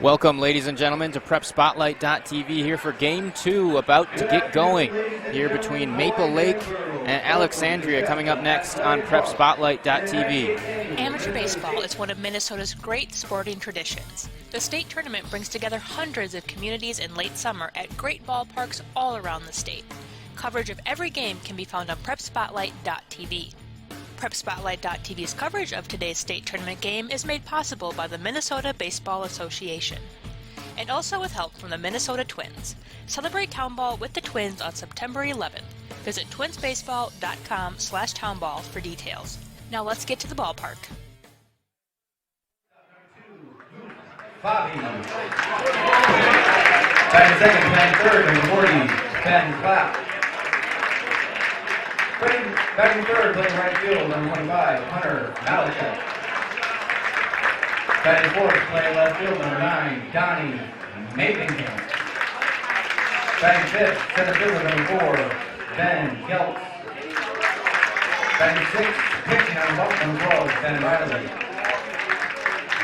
Welcome, ladies and gentlemen, to PrepSpotlight.tv here for Game 2, about to get going here between Maple Lake and Alexandria, coming up next on PrepSpotlight.tv. Amateur baseball is one of Minnesota's great sporting traditions. The state tournament brings together hundreds of communities in late summer at great ballparks all around the state. Coverage of every game can be found on PrepSpotlight.tv. PrepSpotlight.tv's coverage of today's state tournament game is made possible by the Minnesota Baseball Association, and also with help from the Minnesota Twins. Celebrate Town Ball with the Twins on September 11th. Visit twinsbaseball.com/townball for details. Now let's get to the ballpark. Bobby. Batting second, playing third, number 40, Ben Clapp. Batting third, playing right field, number 25, Hunter Malachek. Batting fourth, playing left field, number 9, Donnie Mapingham. Batting fifth, center fielder, number 4, Ben Geltz. Batting sixth, pitching number 12, Ben Reilly.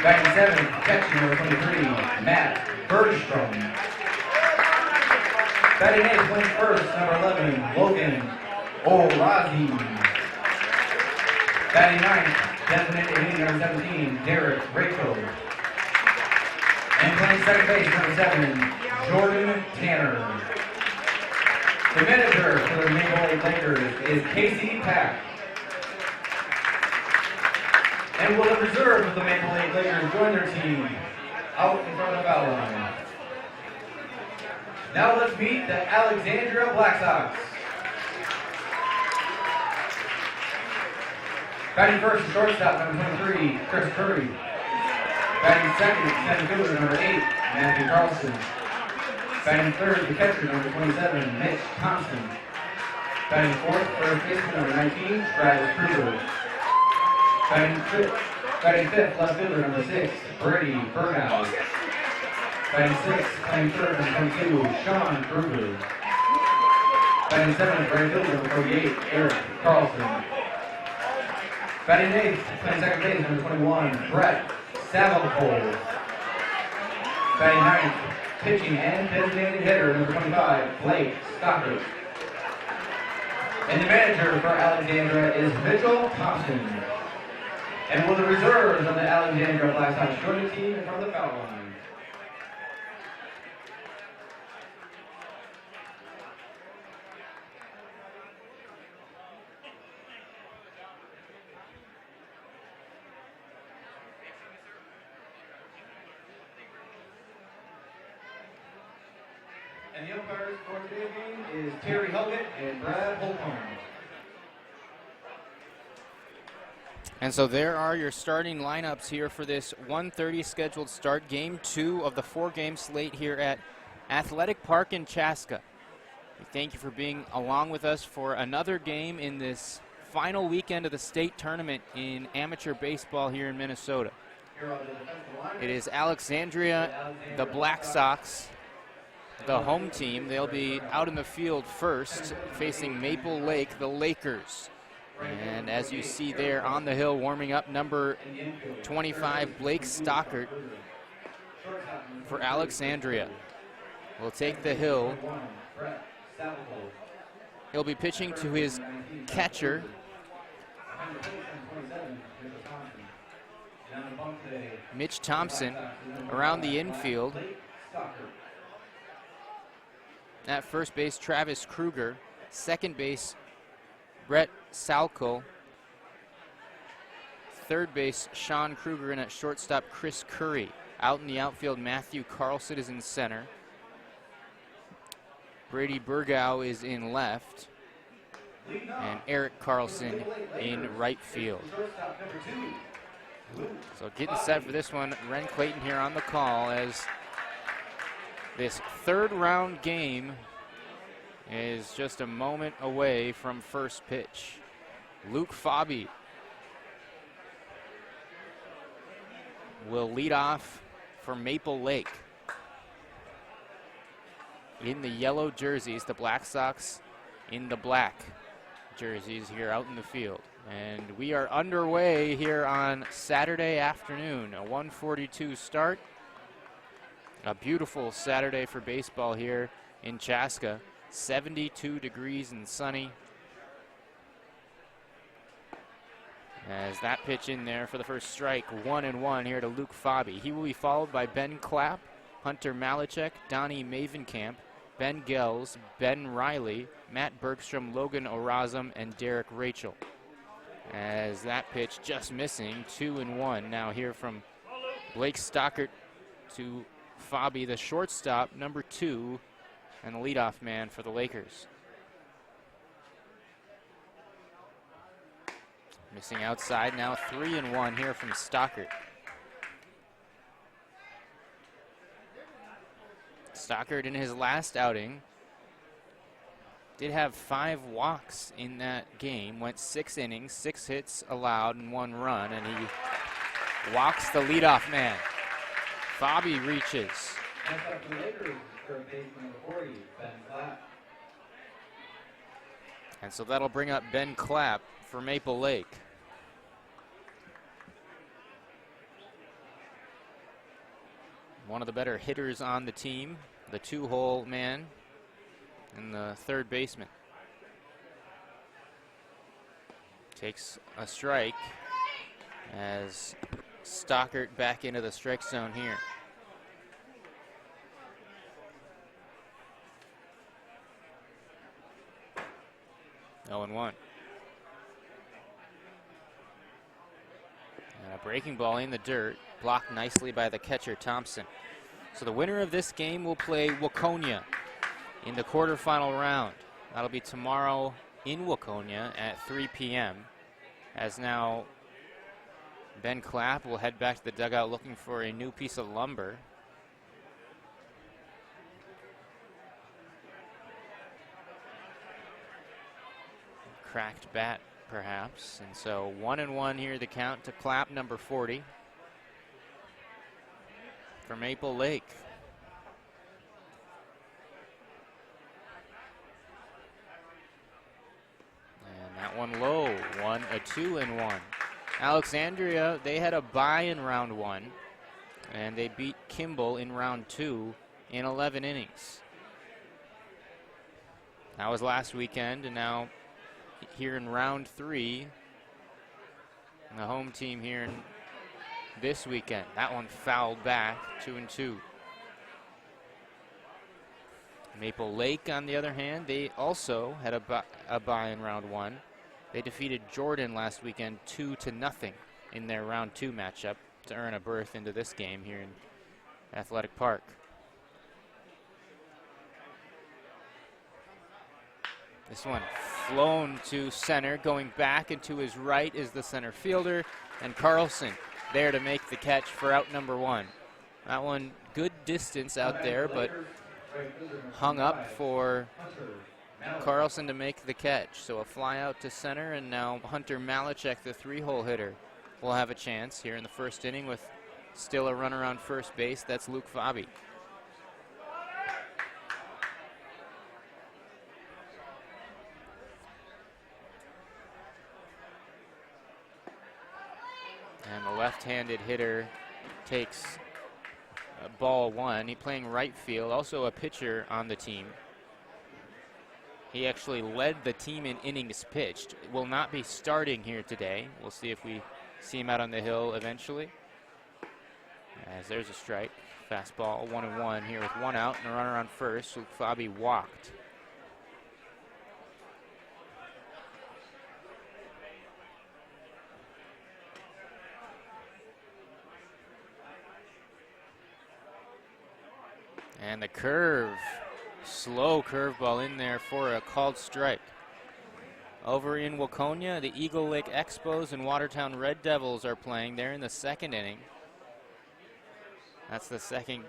Batting seventh, catching number 23, Matt Bergstrom. Batting eighth, playing first, number 11, Logan O'Razi. Batting ninth, designated hitting number 17, Derek Rachel. And playing second base, number 7, Jordan Tanner. The manager for the Maple Lake Lakers is Casey Pack. And will the reserve of the Maple Lake Lakers join their team out in front of the foul line. Now let's meet the Alexandria Black Sox. Batting first, shortstop, number 23, Chris Curry. Batting second, center fielder, number 8, Matthew Carlson. Batting third, the catcher, number 27, Mitch Thompson. Batting fourth, first baseman, number 19, Travis Krueger. Batting fifth, left fielder, number 6, Brady Burghouse. Batting sixth, playing third, number 22, Sean Krueger. Batting seventh, right fielder, number 48, Eric Carlson. Batting eighth, playing second base, number 21, Brett Savapole. Batting ninth, pitching and designated hitter, number 25, Blake Stockert. And the manager for Alexandria is Mitchell Thompson. And will the reserves of the Alexandria Black Sox join the team in front of the foul line? And the umpires for today's game is Terry Huggett and Brad Holcomb. And so there are your starting lineups here for this 1:30 scheduled start, Game 2 of the 4-game slate here at Athletic Park in Chaska. We thank you for being along with us for another game in this final weekend of the state tournament in amateur baseball here in Minnesota. It is Alexandria, the Black Sox, the home team. They'll be out in the field first, facing Maple Lake, the Lakers. And as you see there on the hill, warming up, number 25, Blake Stockert for Alexandria. Will take the hill. He'll be pitching to his catcher, Mitch Thompson, around the infield. At first base, Travis Krueger. Second base, Brett Salko. Third base, Sean Krueger, and at shortstop, Chris Curry. Out in the outfield, Matthew Carlson is in center. Brady Burgau is in left. And Eric Carlson in right field. So getting set for this one, Ren Clayton here on the call as this third round game is just a moment away from first pitch. Luke Fabi will lead off for Maple Lake. In the yellow jerseys, the Black Sox in the black jerseys here out in the field. And we are underway here on Saturday afternoon, a 1:42 start. A beautiful Saturday for baseball here in Chaska. 72 degrees and sunny. As that pitch in there for the first strike, 1-1 here to Luke Fabi. He will be followed by Ben Clapp, Hunter Malachek, Donnie Mavenkamp, Ben Gels, Ben Reilly, Matt Bergstrom, Logan Orazum, and Derek Rachel. As that pitch just missing, 2-1. Now here from Blake Stockert to Fabi, the shortstop, number 2, and the leadoff man for the Lakers. Missing outside now, 3-1 here from Stockert. Stockert in his last outing did have 5 walks in that game, went 6 innings, 6 hits allowed and 1 run, and he walks the leadoff man. Fabi reaches. And so that'll bring up Ben Clapp for Maple Lake. One of the better hitters on the team, the 2-hole man and the third baseman. Takes a strike as Stockert back into the strike zone here. Oh, and 1. And a breaking ball in the dirt, blocked nicely by the catcher, Thompson. So the winner of this game will play Waconia in the quarterfinal round. That'll be tomorrow in Waconia at 3 p.m. As now Ben Clapp will head back to the dugout looking for a new piece of lumber. Cracked bat, perhaps. And so 1-1 here, the count to Clapp, number 40. For Maple Lake. And that one low, 2-1. Alexandria, they had a bye in round 1, and they beat Kimball in round 2 in 11 innings. That was last weekend, and now here in round 3, the home team here in this weekend. That one fouled back, 2-2. Maple Lake, on the other hand, they also had a bye in round 1. They defeated Jordan last weekend 2-0 in their round 2 matchup to earn a berth into this game here in Athletic Park. This one flown to center, going back and to his right is the center fielder, and Carlson there to make the catch for out number 1. That one good distance out there, but hung up for Carlson to make the catch. So a fly out to center, and now Hunter Malachek, the 3-hole hitter, will have a chance here in the first inning with still a runner on first base. That's Luke Fabi. And the left-handed hitter takes ball 1. He's playing right field, also a pitcher on the team. He actually led the team in innings pitched. Will not be starting here today. We'll see if we see him out on the hill eventually. As there's a strike. Fastball, 1-1 here with 1 out and a runner on first. Luke Fabi walked. And the curve, slow curveball in there for a called strike. Over in Waconia, the Eagle Lake Expos and Watertown Red Devils are playing. They're in the second inning. That's the second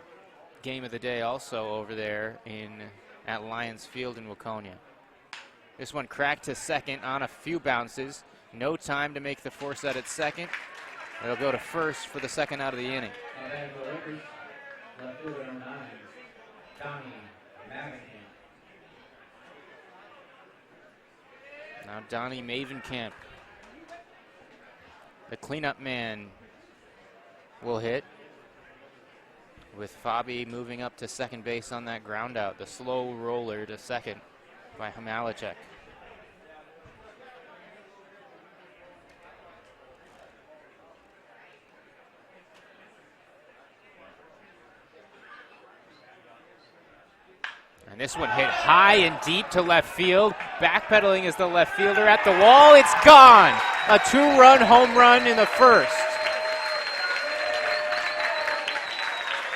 game of the day also over there at Lions Field in Waconia. This one cracked to second on a few bounces. No time to make the force out at second. It'll go to first for the second out of the inning. Now Donnie Mavenkamp, the cleanup man, will hit. with Fabi moving up to second base on that ground out, the slow roller to second by Hamalachek. And this one hit high and deep to left field. Backpedaling is the left fielder at the wall. It's gone. A 2-run home run in the first.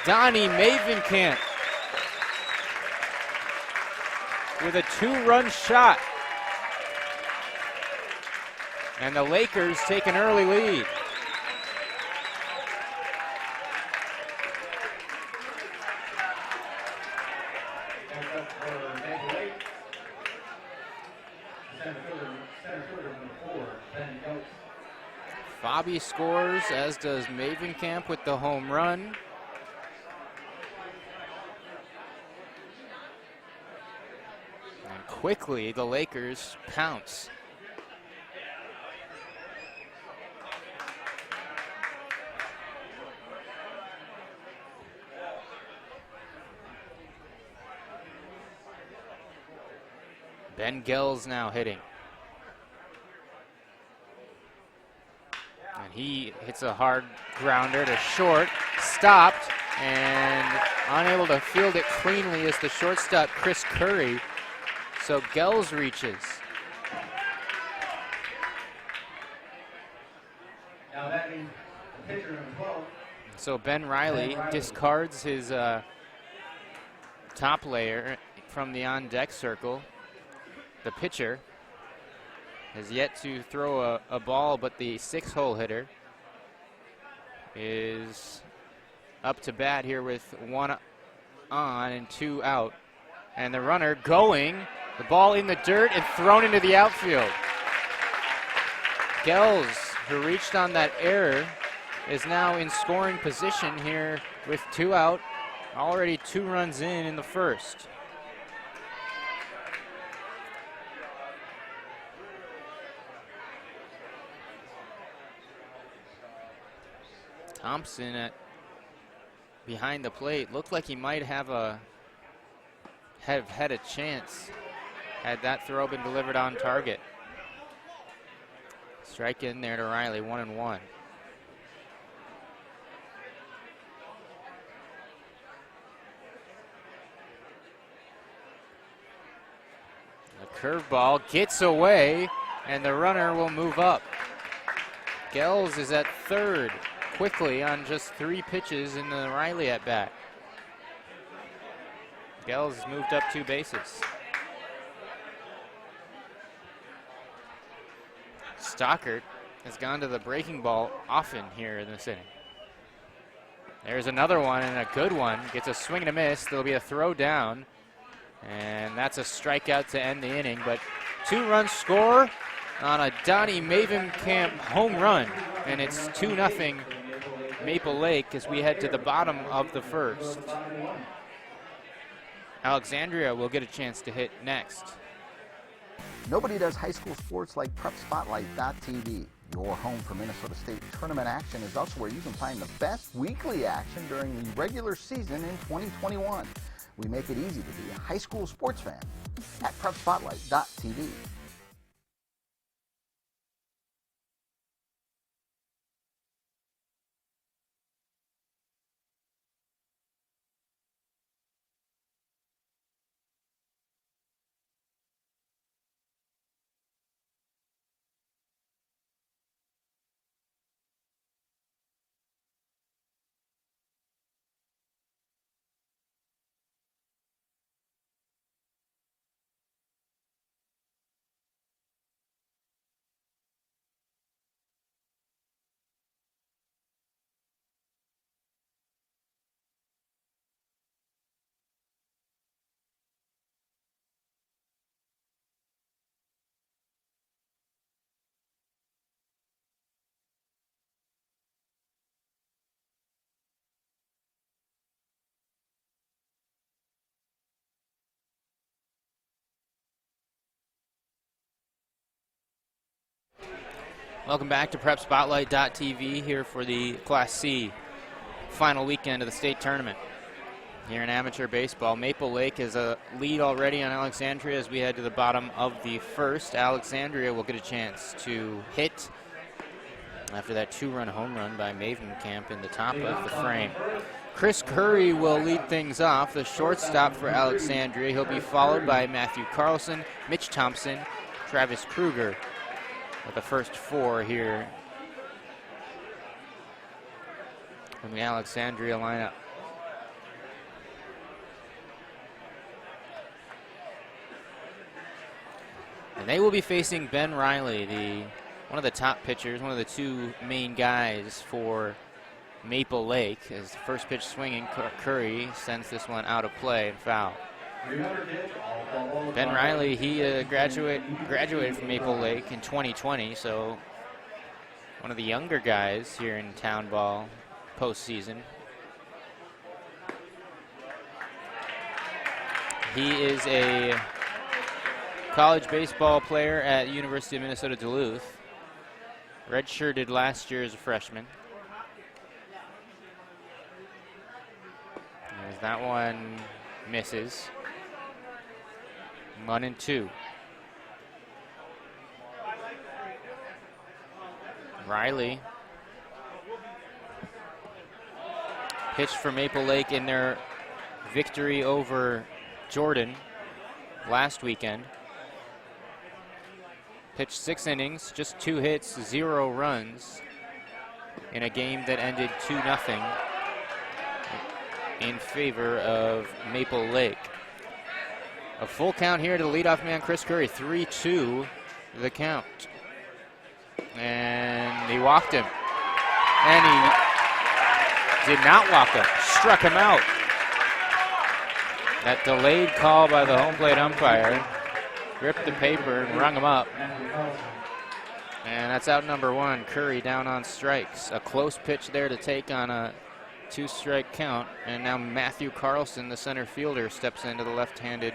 Donnie Mavenkamp with a 2-run shot. And the Lakers take an early lead. Fabi scores, as does Mavenkamp with the home run. And quickly, the Lakers pounce. Ben Gell's now hitting. And he hits a hard grounder to short, stopped, and unable to field it cleanly is the shortstop, Chris Curry. So Gels reaches. Now that means pitcher number 12. So Ben Reilly discards his top layer from the on-deck circle. The pitcher has yet to throw a ball, but the 6-hole hitter is up to bat here with 1 on and 2 out. And the runner going, the ball in the dirt and thrown into the outfield. Gels, who reached on that error, is now in scoring position here with 2 out, already 2 runs in the first. Thompson behind the plate looked like he might have had a chance had that throw been delivered on target. Strike in there to Reilly, 1-1. The curveball gets away, and the runner will move up. Gels is at third, quickly on just 3 pitches in the Reilly at bat. Gels has moved up 2 bases. Stockert has gone to the breaking ball often here in this inning. There's another one, and a good one. Gets a swing and a miss. There'll be a throw down, and that's a strikeout to end the inning. But 2-run score on a Donnie Mavenkamp home run, and it's 2-0 Maple Lake as we head to the bottom of the first. Alexandria will get a chance to hit next. Nobody does high school sports like PrepSpotlight.tv. Your home for Minnesota State tournament action is also where you can find the best weekly action during the regular season in 2021. We make it easy to be a high school sports fan at PrepSpotlight.tv. Welcome back to PrepSpotlight.tv here for the Class C final weekend of the state tournament here in amateur baseball. Maple Lake is a lead already on Alexandria as we head to the bottom of the first. Alexandria will get a chance to hit after that 2-run home run by Mavenkamp in the top of the frame. Chris Curry will lead things off, the shortstop for Alexandria. He'll be followed by Matthew Carlson, Mitch Thompson, Travis Krueger with the first 4 here from the Alexandria lineup. And they will be facing Ben Reilly, one of the top pitchers, one of the 2 main guys for Maple Lake. As the first pitch swinging, Curry sends this one out of play and foul. Ben Reilly, he graduated from Maple Lake in 2020, so one of the younger guys here in town ball postseason. He is a college baseball player at University of Minnesota Duluth. Redshirted last year as a freshman. As that one misses. 1-2. Reilly pitched for Maple Lake in their victory over Jordan last weekend. Pitched 6 innings, just 2 hits, 0 runs in a game that ended 2-0 in favor of Maple Lake. A full count here to the leadoff man, Chris Curry. 3-2 the count. And he walked him. And he did not walk him. Struck him out. That delayed call by the home plate umpire ripped the paper and rung him up. And that's out number 1. Curry down on strikes. A close pitch there to take on a 2-strike count. And now Matthew Carlson, the center fielder, steps into the left-handed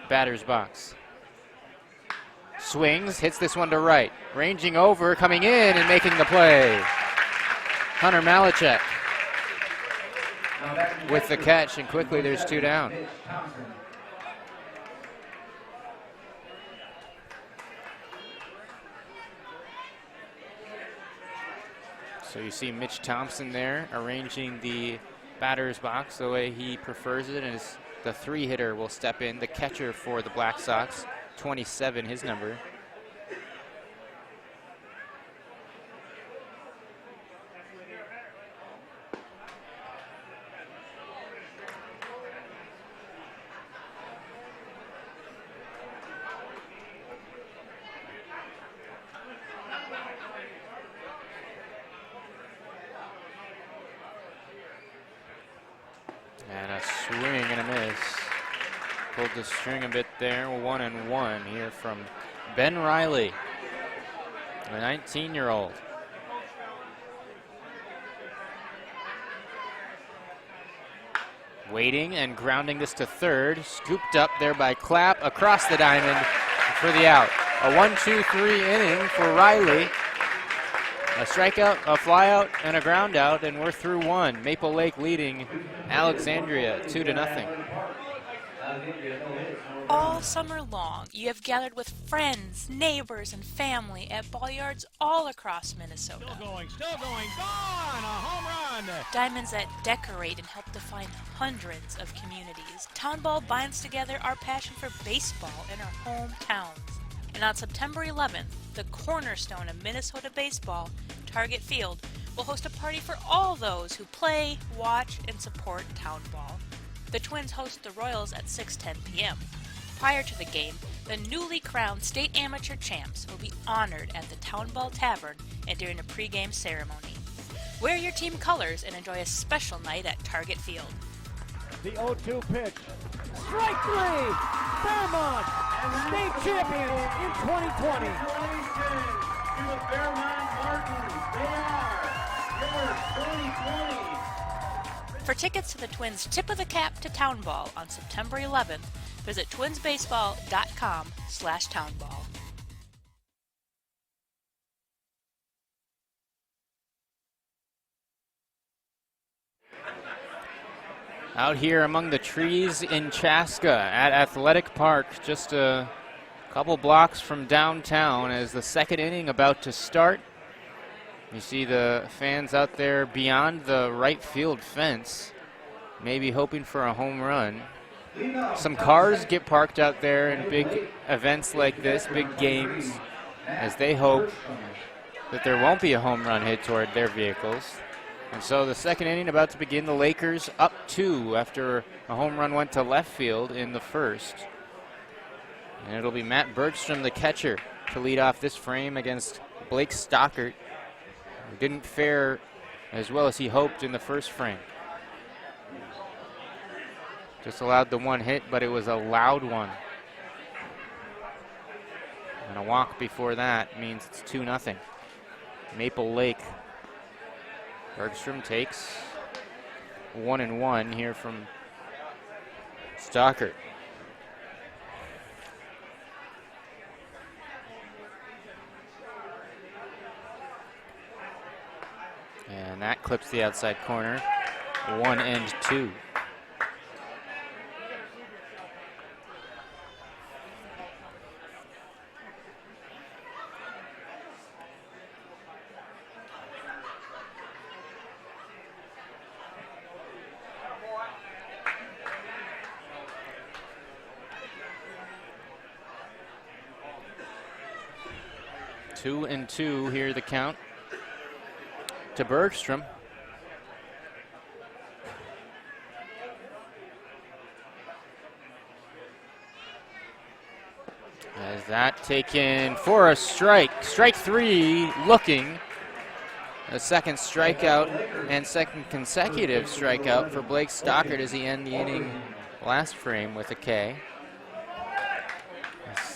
batter's box. Swings, hits this one to right. Ranging over, coming in and making the play. Hunter Malachek with the catch, and quickly there's 2 down. So you see Mitch Thompson there arranging the batter's box the way he prefers it, and as the 3-hitter will step in, the catcher for the Black Sox, 27, his number. And a swing and a miss. Pulled the string a bit there. 1-1 here from Ben Reilly, the 19-year-old. Waiting and grounding this to third. Scooped up there by Clapp across the diamond for the out. A 1-2-3 inning for Reilly. A strikeout, a flyout, and a ground out, and we're through 1. Maple Lake leading Alexandria 2-0. All summer long, you have gathered with friends, neighbors, and family at ball yards all across Minnesota. Still going, gone, a home run! Diamonds that decorate and help define hundreds of communities. Town Ball binds together our passion for baseball in our hometowns. And on September 11th, the cornerstone of Minnesota baseball, Target Field, will host a party for all those who play, watch, and support Town Ball. The Twins host the Royals at 6:10 p.m. Prior to the game, the newly crowned state amateur champs will be honored at the Town Ball Tavern and during a pregame ceremony. Wear your team colors and enjoy a special night at Target Field. The 0-2 pitch. Strike 3! Fairmont, state champions in 2020. Congratulations to the Fairmont Martins. They are your 2020. For tickets to the Twins' Tip of the Cap to Town Ball on September 11th, visit twinsbaseball.com/townball. Out here among the trees in Chaska at Athletic Park, just a couple blocks from downtown as the second inning about to start. You see the fans out there beyond the right field fence, maybe hoping for a home run. Some cars get parked out there in big events like this, big games, as they hope that there won't be a home run hit toward their vehicles. And so the second inning about to begin. The Lakers up 2 after a home run went to left field in the first. And it'll be Matt Bergstrom, the catcher, to lead off this frame against Blake Stockert, who didn't fare as well as he hoped in the first frame. Just allowed the one hit, but it was a loud one. And a walk before that means it's 2-0. Maple Lake. Bergstrom takes 1-1 here from Stockert. And that clips the outside corner. 1-2. Two and two here, the count to Bergstrom. As that taken for a strike. Strike 3 looking. A second strikeout and second consecutive strikeout for Blake Stockert as he ended the inning last frame with a K.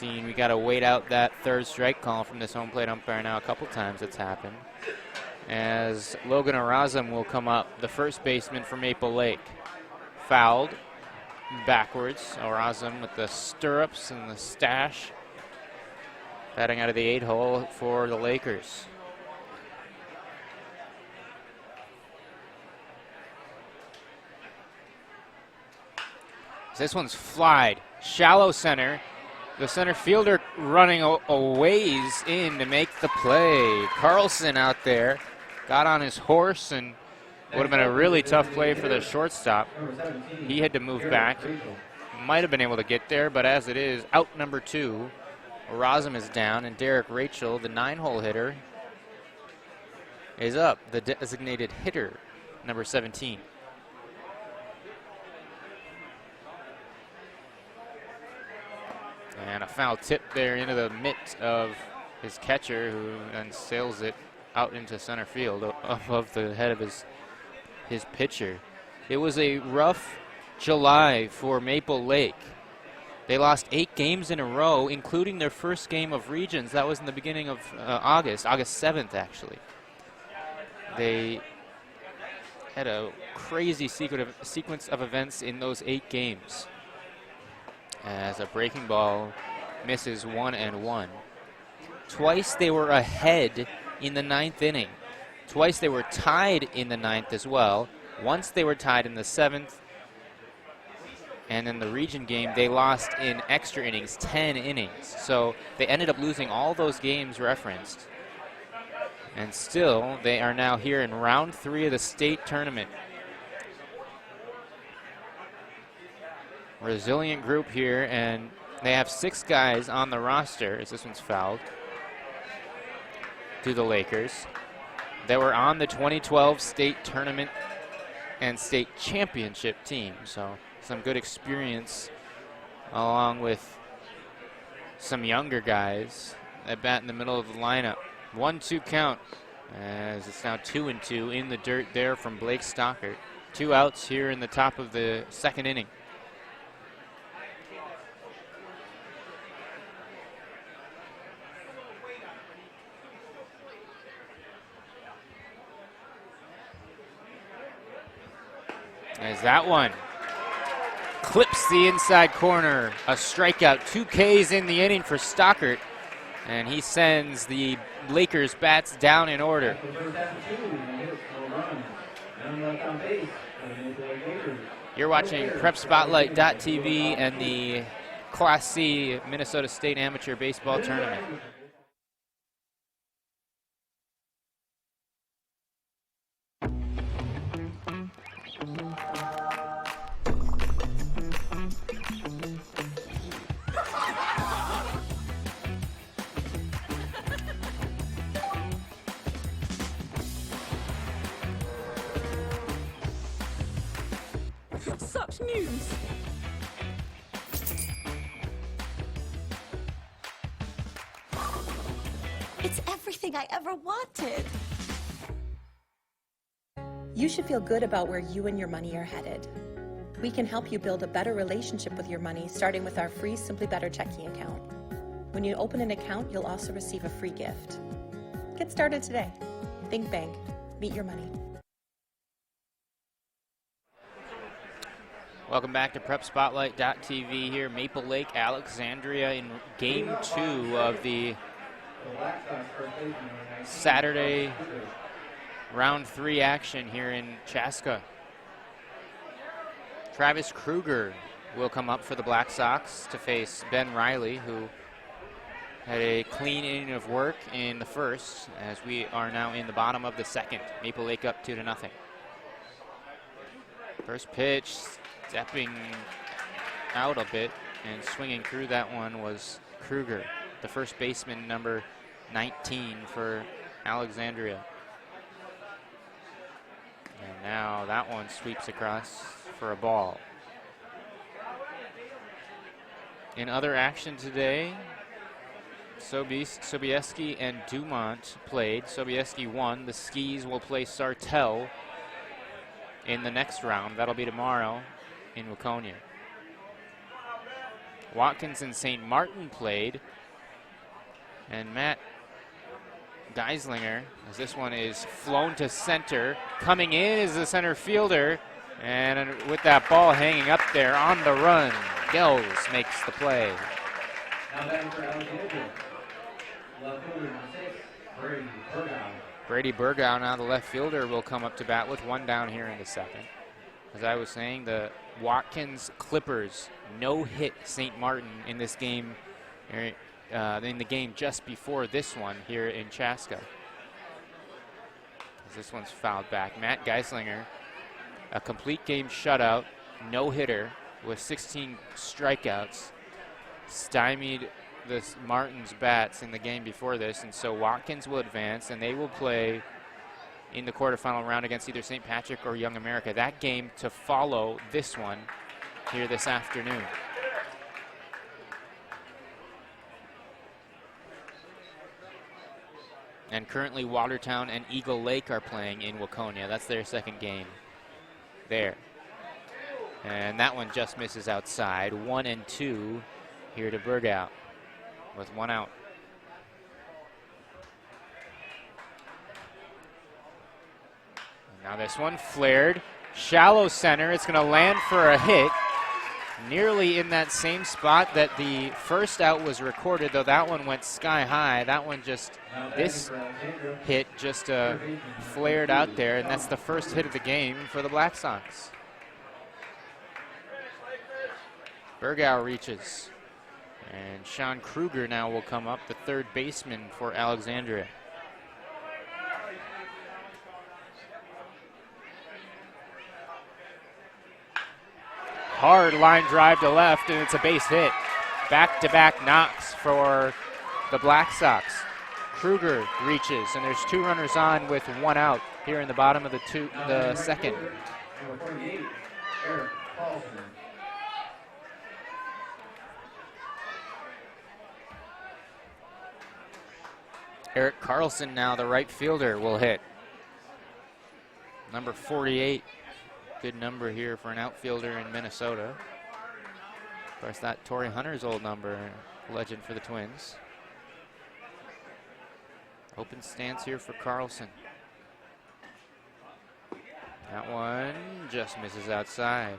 We got to wait out that third strike call from this home plate umpire now. A couple times it's happened. As Logan Arazam will come up, the first baseman for Maple Lake. Fouled backwards. Arazam with the stirrups and the stash. Batting out of the 8-hole for the Lakers. This one's flied. Shallow center. The center fielder running a ways in to make the play. Carlson out there got on his horse and would have been a really tough play for the shortstop. He had to move back. Might have been able to get there, but as it is, out number 2. Arazam is down, and Derek Rachel, the 9-hole hitter, is up, the designated hitter, number 17. And a foul tip there into the mitt of his catcher, who then sails it out into center field above the head of his pitcher. It was a rough July for Maple Lake. They lost 8 games in a row, including their first game of Regions. That was in the beginning of August 7th, actually. They had a crazy sequence of events in those 8 games. As a breaking ball misses 1-1. Twice they were ahead in the 9th inning. Twice they were tied in the 9th as well. Once they were tied in the 7th. And in the region game, they lost in extra innings, 10 innings. So they ended up losing all those games referenced. And still, they are now here in round 3 of the state tournament. Resilient group here, and they have 6 guys on the roster, as this one's fouled, to the Lakers, that were on the 2012 state tournament and state championship team. So some good experience along with some younger guys that bat in the middle of the lineup. 1-2 count, as it's now 2-2 in the dirt there from Blake Stockert. 2 outs here in the top of the second inning. As that one clips the inside corner. A strikeout, 2 Ks in the inning for Stockert. And he sends the Lakers bats down in order. You're watching PrepSpotlight.tv and the Class C Minnesota State Amateur Baseball Tournament. Such news! It's everything I ever wanted. You should feel good about where you and your money are headed. We can help you build a better relationship with your money, starting with our free Simply Better checking account. When you open an account, you'll also receive a free gift. Get started today. Think Bank. Meet your money. Welcome back to PrepSpotlight.tv here. Maple Lake, Alexandria in Game 2 of the Saturday Round 3 action here in Chaska. Travis Krueger will come up for the Black Sox to face Ben Reilly, who had a clean inning of work in the first, as we are now in the bottom of the second. Maple Lake up 2-0. First pitch, stepping out a bit and swinging through that one was Krueger, the first baseman, number 19 for Alexandria. And now that one sweeps across for a ball. In other action today, Sobieski and Dumont played. Sobieski won. The Skis will play Sartell in the next round. That'll be tomorrow in Waconia. Watkins and St. Martin played. And Matt Geislinger, as this one is flown to center. Coming in is the center fielder. And with that ball hanging up there on the run, Gels makes the play. Now batting for Alexandria. Left fielder number 6, Brady Burgow. Brady Burgow, now the left fielder, will come up to bat with one down here in the second. As I was saying, the Watkins Clippers no-hit St. Martin in this game, in the game just before this one here in Chaska. As this one's fouled back. Matt Geislinger, a complete game shutout, no-hitter with 16 strikeouts, stymied the Martins bats in the game before this, and so Watkins will advance, and they will play in the quarterfinal round against either St. Patrick or Young America. That game to follow this one here this afternoon. And currently Watertown and Eagle Lake are playing in Waconia. That's their second game there. And that one just misses outside. 1-2 here to Burgow with one out. Now this one flared, shallow center. It's going to land for a hit, nearly in that same spot that the first out was recorded, though that one went sky high. That one just, this hit just flared out there, and that's the first hit of the game for the Black Sox. Burgow reaches, and Sean Krueger now will come up, the third baseman for Alexandria. Hard line drive to left, and it's a base hit. Back-to-back knocks for the Black Sox. Krueger reaches, and there's two runners on with one out here in the bottom of the second. Number 48, Eric Carlson. Eric Carlson now, the right fielder, will hit. Number 48. Good number here for an outfielder in Minnesota. Of course, that Torrey Hunter's old number, legend for the Twins. Open stance here for Carlson. That one just misses outside.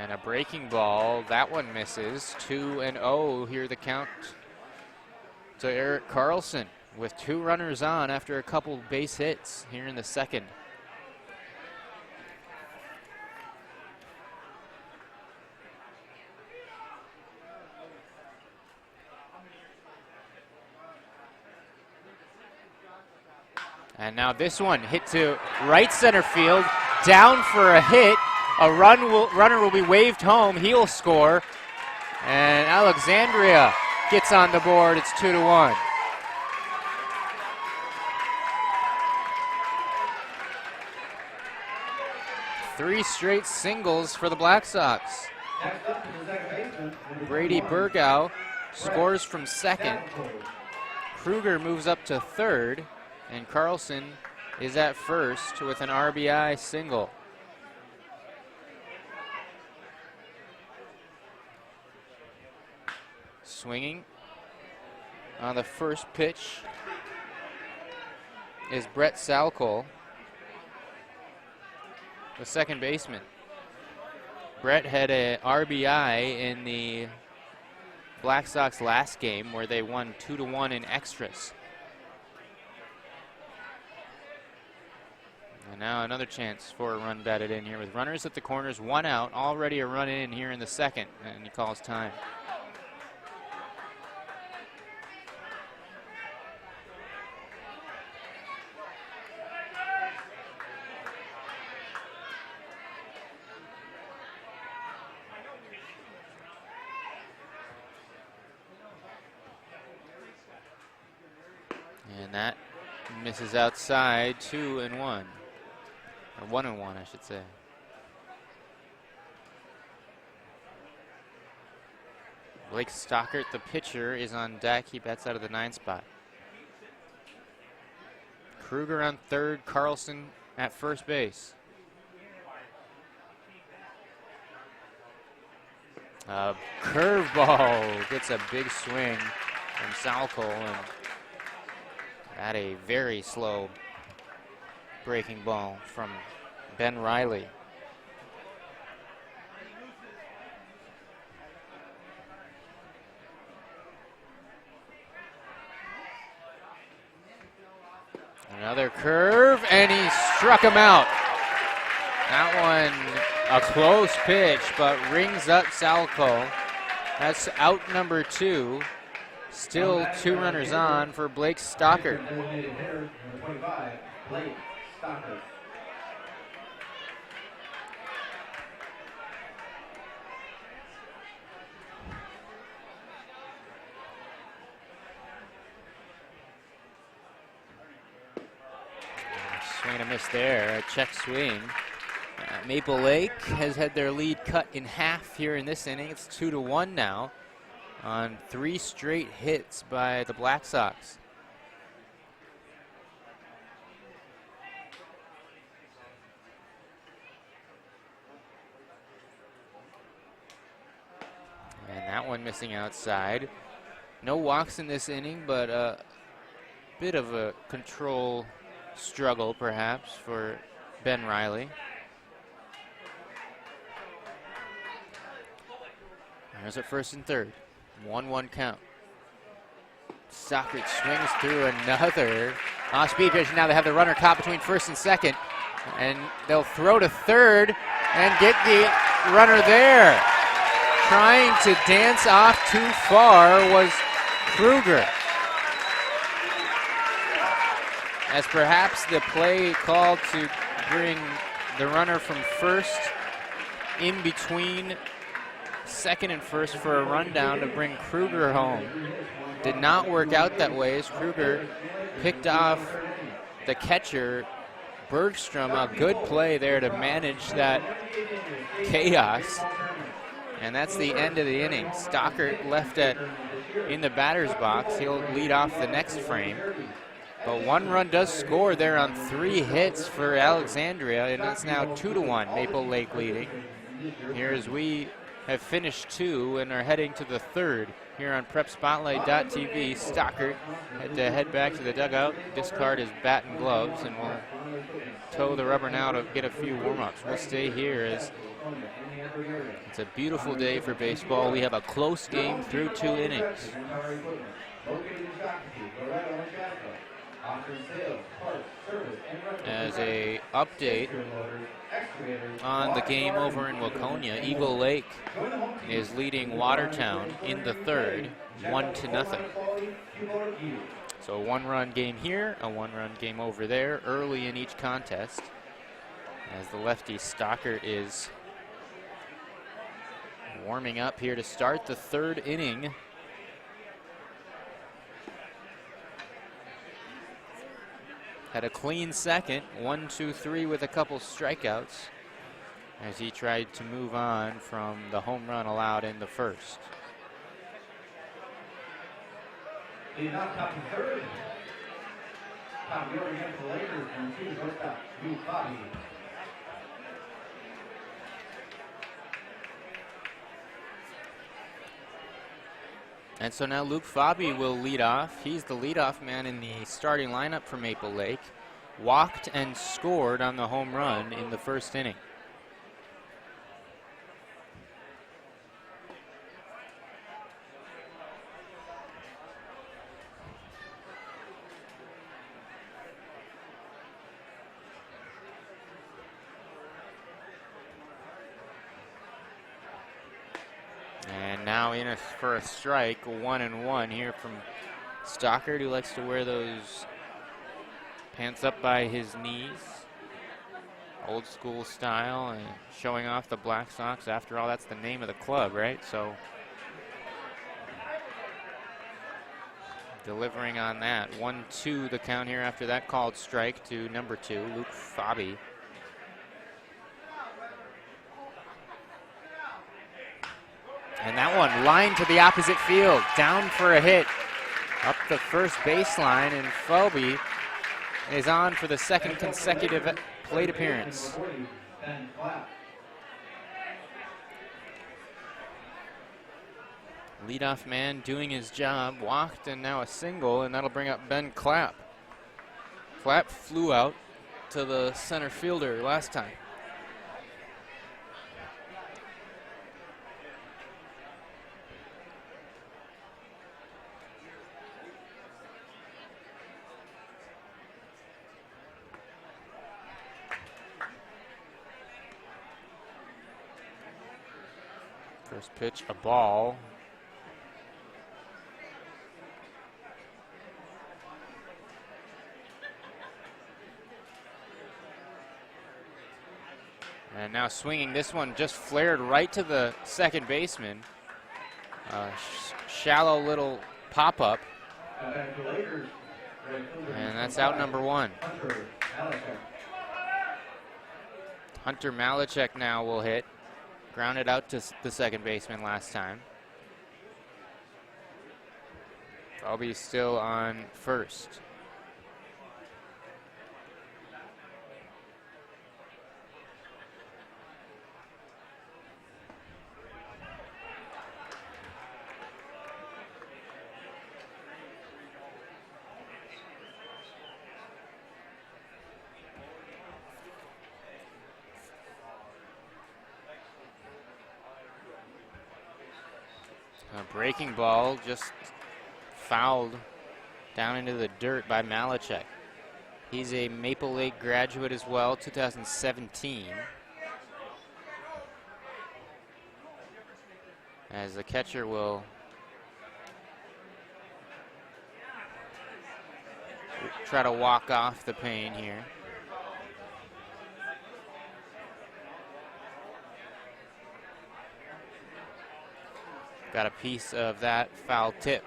And a breaking ball, that one misses. 2-0 here the count to Eric Carlson with 2 runners on after a couple base hits here in the second. And now this one hit to right center field, down for a hit. A runner will be waved home. He'll score. And Alexandria gets on the board. It's 2-1. Three straight singles for the Black Sox. Brady Burgow scores from second. Krueger moves up to third. And Carlson is at first with an RBI single. Swinging on the first pitch is Brett Salcole, the second baseman. Brett had an RBI in the Black Sox last game where they won 2-1 in extras. And now another chance for a run batted in here with runners at the corners, 1 out, already a run in here in the second, and he calls time. And that misses outside, 2-1. Or 1-1, I should say. Blake Stockert, the pitcher, is on deck. He bats out of the 9th spot. Krueger on third, Carlson at first base. A curveball gets a big swing from Salcole, and at a very slow breaking ball from Ben Reilly. Another curve, and he struck him out. That one a close pitch, but rings up Salcole. That's out number 2. Still 2 runners on for Blake Stockert. Swing and a miss there, a check swing. Maple Lake has had their lead cut in half here in this inning. It's 2-1 now on 3 straight hits by the Black Sox. And that one missing outside. No walks in this inning, but a bit of a control struggle perhaps for Ben Reilly. There's at first and third. 1-1 count. Stockert swings through another off-speed pitch. Now they have the runner caught between first and second. And they'll throw to third and get the runner there. Trying to dance off too far was Krueger. As perhaps the play called to bring the runner from first in between second and first for a rundown to bring Krueger home. Did not work out that way as Krueger picked off the catcher, Bergstrom. A good play there to manage that chaos. And that's the end of the inning. Stockert left in the batter's box. He'll lead off the next frame. But 1 run does score there on 3 hits for Alexandria, and it's now 2-1, Maple Lake leading. Here as we have finished 2 and are heading to the 3rd here on PrepSpotlight.tv. Stockert had to head back to the dugout, discard his bat and gloves, and we'll toe the rubber now to get a few warm-ups. We'll stay here as It's a beautiful day for baseball. We have a close game through 2 innings. As a update on the game over in Waconia, Eagle Lake is leading Watertown in the 3rd, 1-0. So a 1-run game here, a 1-run game over there, early in each contest, as the lefty Stockert is warming up here to start the 3rd inning. Had a clean second, 1-2-3 with a couple strikeouts, as he tried to move on from the home run allowed in the 1st. He's not top of 3rd. Top of the order against the Lakers and 2 shortstop, Luke Bobby. And so now Luke Fabi will lead off. He's the leadoff man in the starting lineup for Maple Lake. Walked and scored on the home run in the 1st inning. And now in for a strike, 1-1 here from Stockert, who likes to wear those pants up by his knees. Old school style, and showing off the Black Sox. After all, that's the name of the club, right? So delivering on that. 1-2 the count here after that called strike to number 2, Luke Fabi. And that one lined to the opposite field, down for a hit up the first baseline, and Fabi is on for the 2nd consecutive plate appearance. Leadoff man doing his job, walked, and now a single, and that'll bring up Ben Clapp. Clapp flew out to the center fielder last time. First pitch, a ball. And now swinging, this one just flared right to the second baseman. Shallow little pop-up. And that's out number 1. Hunter Malachek now will hit. Grounded out to the second baseman last time. Fabi still on first. A breaking ball just fouled down into the dirt by Malachek. He's a Maple Lake graduate as well, 2017. As the catcher will try to walk off the pain here. Got a piece of that foul tip.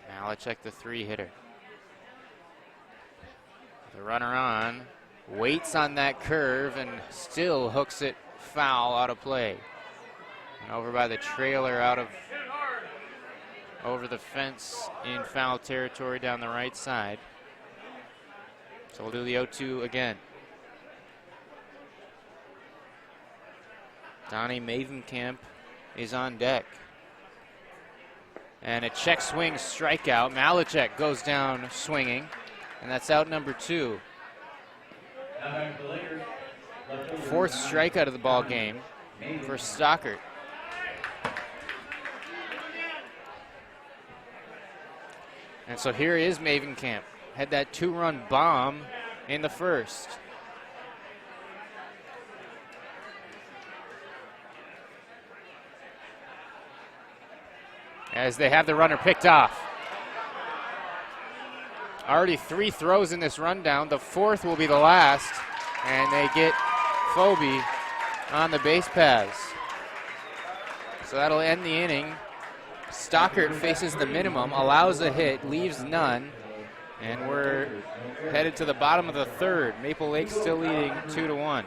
Malachek, the 3-hitter. The runner on, waits on that curve and still hooks it foul out of play. And over by the trailer, over the fence in foul territory down the right side. So we'll do the 0-2 again. Donnie Mavenkamp is on deck. And a check swing strikeout. Malachek goes down swinging, and that's out number 2. Fourth strikeout of the ball game for Stockert. And so here is Mavenkamp. Had that 2-run bomb in the first. As they have the runner picked off. Already 3 throws in this rundown. The 4th will be the last. And they get Phoebe on the base paths. So that'll end the inning. Stockert faces the minimum, allows a hit, leaves none. And we're headed to the bottom of the 3rd. Maple Lake still leading 2-1.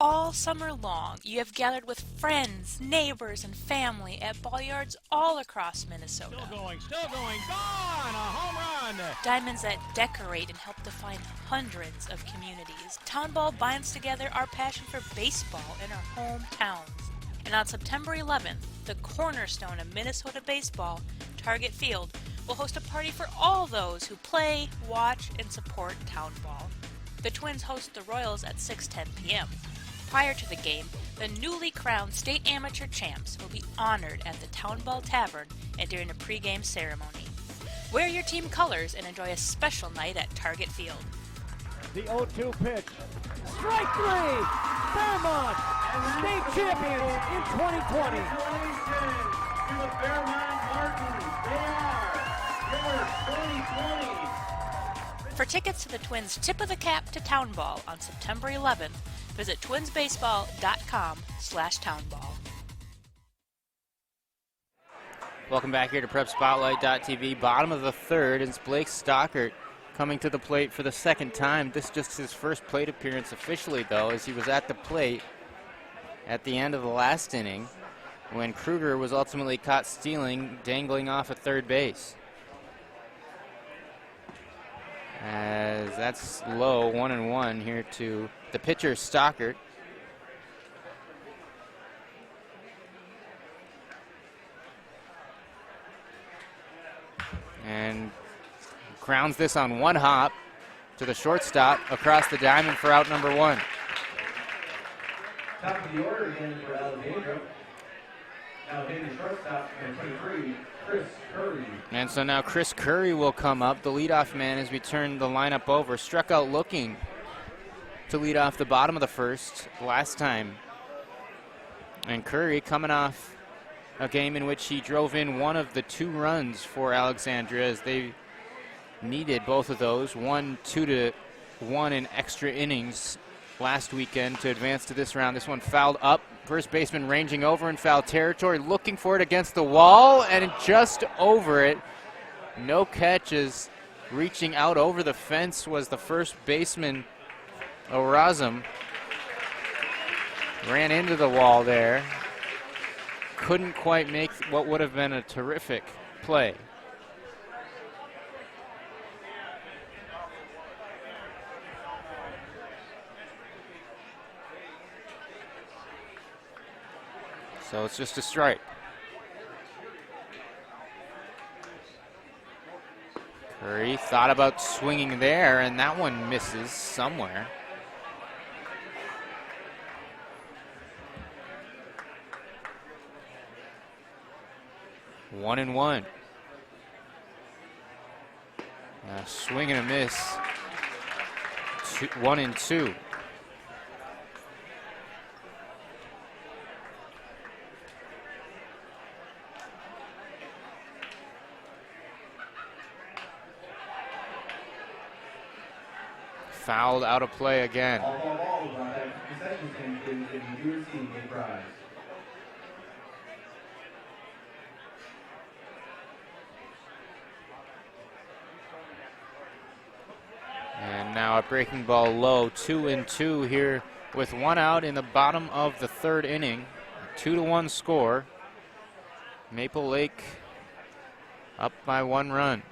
All summer long, you have gathered with friends, neighbors, and family at ball yards all across Minnesota. Still going, gone! A home run! Diamonds that decorate and help define hundreds of communities. Town Ball binds together our passion for baseball in our hometowns. And on September 11th, the cornerstone of Minnesota baseball, Target Field, will host a party for all those who play, watch, and support Town Ball. The Twins host the Royals at 6:10 p.m. Prior to the game, the newly crowned state amateur champs will be honored at the Town Ball Tavern and during a pregame ceremony. Wear your team colors and enjoy a special night at Target Field. The 0-2 pitch. Strike 3! Fairmont, state champions in 2020. Congratulations to the Fairmont Martins. They are your 2020. For tickets to the Twins' Tip of the Cap to Town Ball on September 11th, visit twinsbaseball.com/townball. Welcome back here to PrepSpotlight.tv. Bottom of the 3rd, it's Blake Stockert coming to the plate for the 2nd time. This is just his first plate appearance officially, though, as he was at the plate at the end of the last inning when Krueger was ultimately caught stealing, dangling off at third base. As that's low, 1-1 here to the pitcher, Stockert. And grounds this on one hop to the shortstop across the diamond for out number 1. Top of the order again for Alexandria. Alexandria shortstop, number 23, Chris Curry. And so now Chris Curry will come up, the leadoff man, as we turn the lineup over. Struck out looking to lead off the bottom of the 1st last time. And Curry coming off a game in which he drove in one of the 2 runs for Alexandria, as they needed both of those. 2-1 in extra innings last weekend to advance to this round. This one fouled up. First baseman ranging over in foul territory, looking for it against the wall, and just over it. No catches. Reaching out over the fence was the first baseman, Orazum. Ran into the wall there. Couldn't quite make what would have been a terrific play. So it's just a strike. Curry thought about swinging there, and that one misses somewhere. One and one. Swing and a miss. 1-2. Fouled out of play again. All balls on that concession stand and you do receive a prize. And now a breaking ball low, 2-2 here with 1 out in the bottom of the 3rd inning. 2-1 score. Maple Lake Up by 1 run.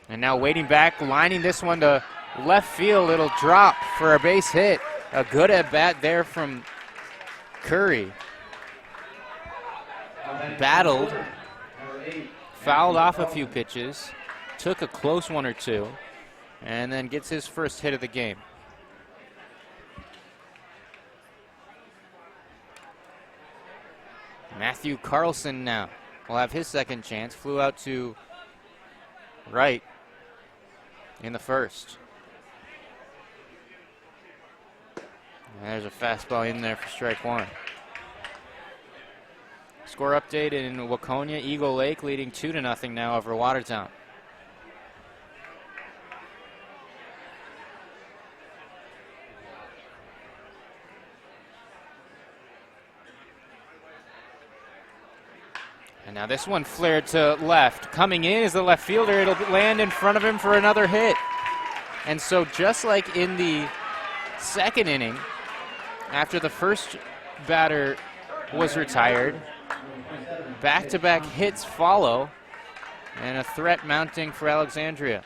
And now waiting back, lining this one to left field. It'll drop for a base hit. A good at bat there from Curry. Battled, fouled off a few pitches, took a close one or two, and then gets his first hit of the game. Matthew Carlson now will have his second chance. Flew out to right in the first. And there's a fastball in there for strike 1. Score update in Waconia. Eagle Lake leading 2-0 now over Watertown. And now this one flared to left. Coming in is the left fielder. It'll land in front of him for another hit. And so just like in the second inning, after the first batter was retired, back-to-back hits follow, and a threat mounting for Alexandria.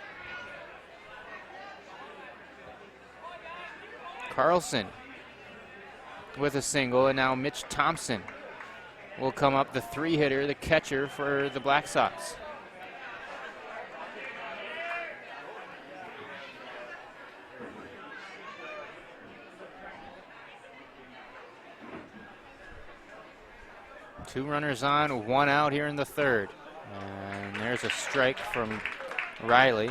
Carlson with a single, and now Mitch Thompson will come up, the 3-hitter, the catcher for the Black Sox. Two runners on, 1 out here in the third. And there's a strike from Reilly.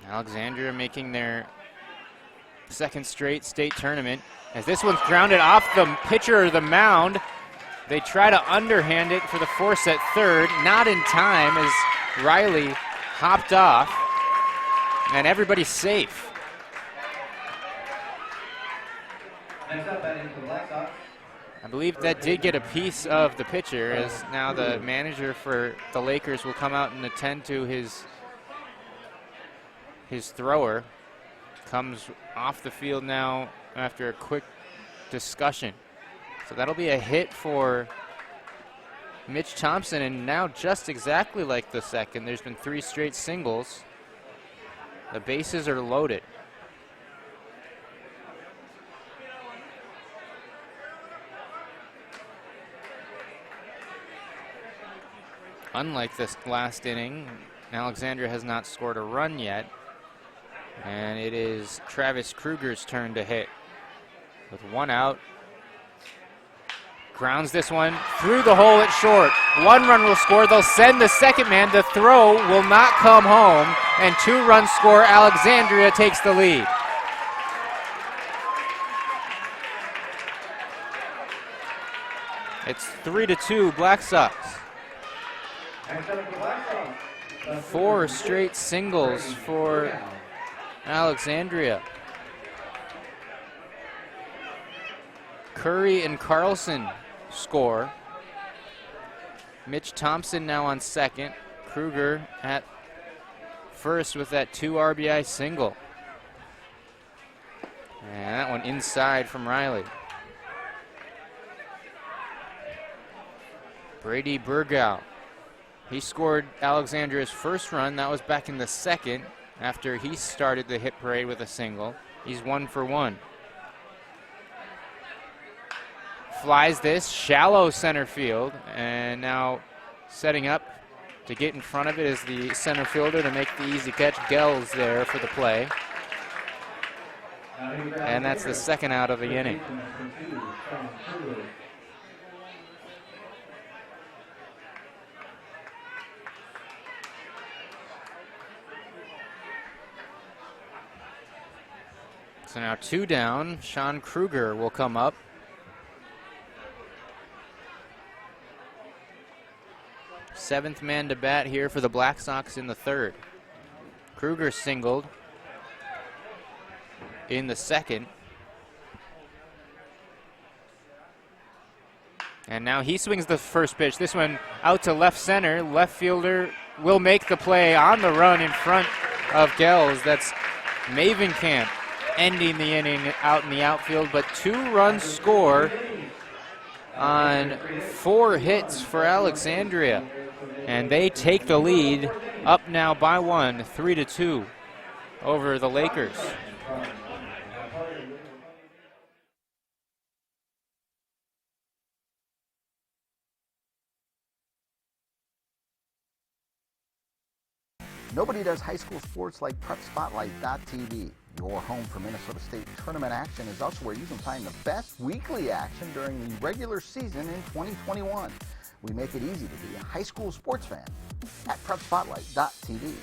Alexandria making their second straight state tournament. As this one's grounded off the pitcher or the mound, they try to underhand it for the force at third. Not in time as Reilly hopped off, and everybody's safe. Next up, batting for the Black Sox. I believe that did get a piece of the pitcher, as now the manager for the Lakers will come out and attend to his thrower. Comes off the field now after a quick discussion. So that'll be a hit for Mitch Thompson, and now just exactly like the second, there's been 3 straight singles. The bases are loaded. Unlike this last inning, Alexandria has not scored a run yet, and it is Travis Krueger's turn to hit. With 1 out, grounds this one through the hole at short. 1 run will score. They'll send the second man. The throw will not come home, and 2 runs score. Alexandria takes the lead. It's 3-2 Black Sox. 4 straight singles for Alexandria. Curry and Carlson score. Mitch Thompson now on second. Krueger at first with that 2 RBI single. And that one inside from Reilly. Brady Burgow. He scored Alexandria's first run. That was back in the second after he started the hit parade with a single. He's 1 for 1. Flies this shallow center field, and now setting up to get in front of it is the center fielder to make the easy catch. Gels there for the play. And that's the second out of the inning. So now 2 down. Sean Krueger will come up. Seventh man to bat here for the Black Sox in the third. Krueger singled in the second. And now he swings the first pitch. This one out to left center. Left fielder will make the play on the run in front of Gels. That's Mavenkamp ending the inning out in the outfield, but 2 runs score on 4 hits for Alexandria. And they take the lead up now by 1, 3-2 over the Lakers. Nobody does high school sports like PrepSpotlight.tv. Your home for Minnesota State tournament action is also where you can find the best weekly action during the regular season in 2021. We make it easy to be a high school sports fan at PrepSpotlight.tv.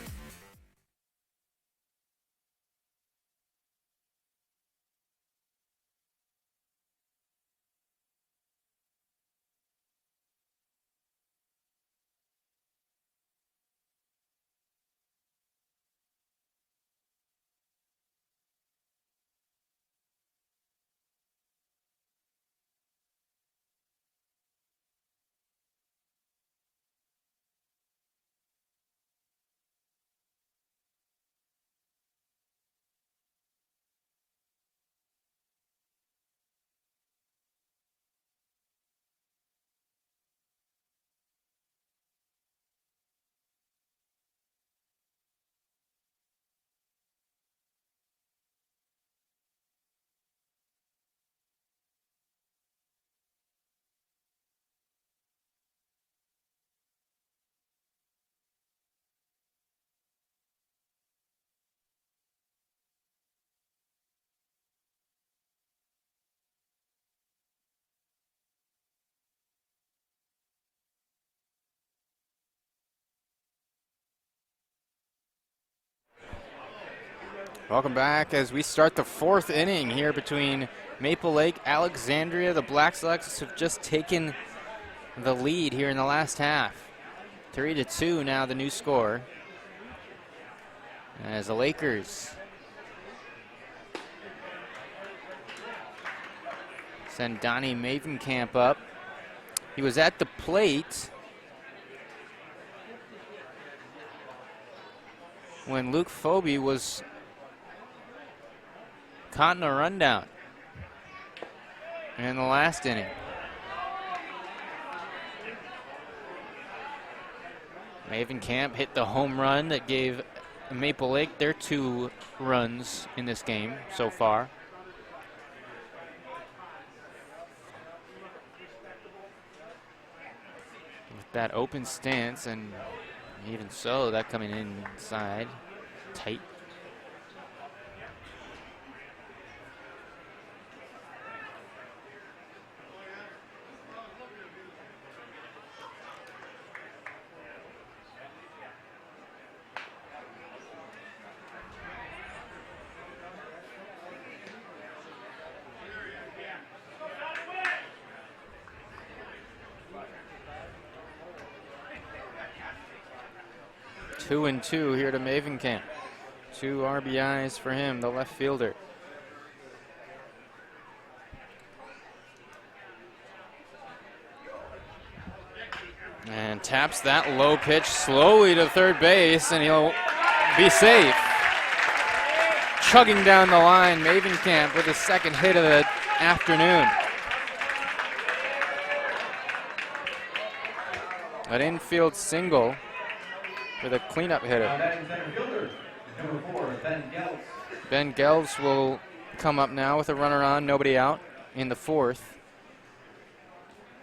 Welcome back as we start the 4th inning here between Maple Lake, Alexandria. The Black Sox have just taken the lead here in the last half. 3-2 now the new score. As the Lakers send Donnie Mavenkamp up. He was at the plate when Luke Phobie was caught in a rundown in the last inning. Mavenkamp hit the home run that gave Maple Lake their 2 runs in this game so far. With that open stance, and even so, that coming inside tight. Two and two here to Mavenkamp. 2 RBIs for him, the left fielder. And taps that low pitch slowly to third base, and he'll be safe. Chugging down the line, Mavenkamp with his 2nd hit of the afternoon. An infield single with a cleanup hitter. Ben Gels will come up now with a runner on, nobody out in the 4th.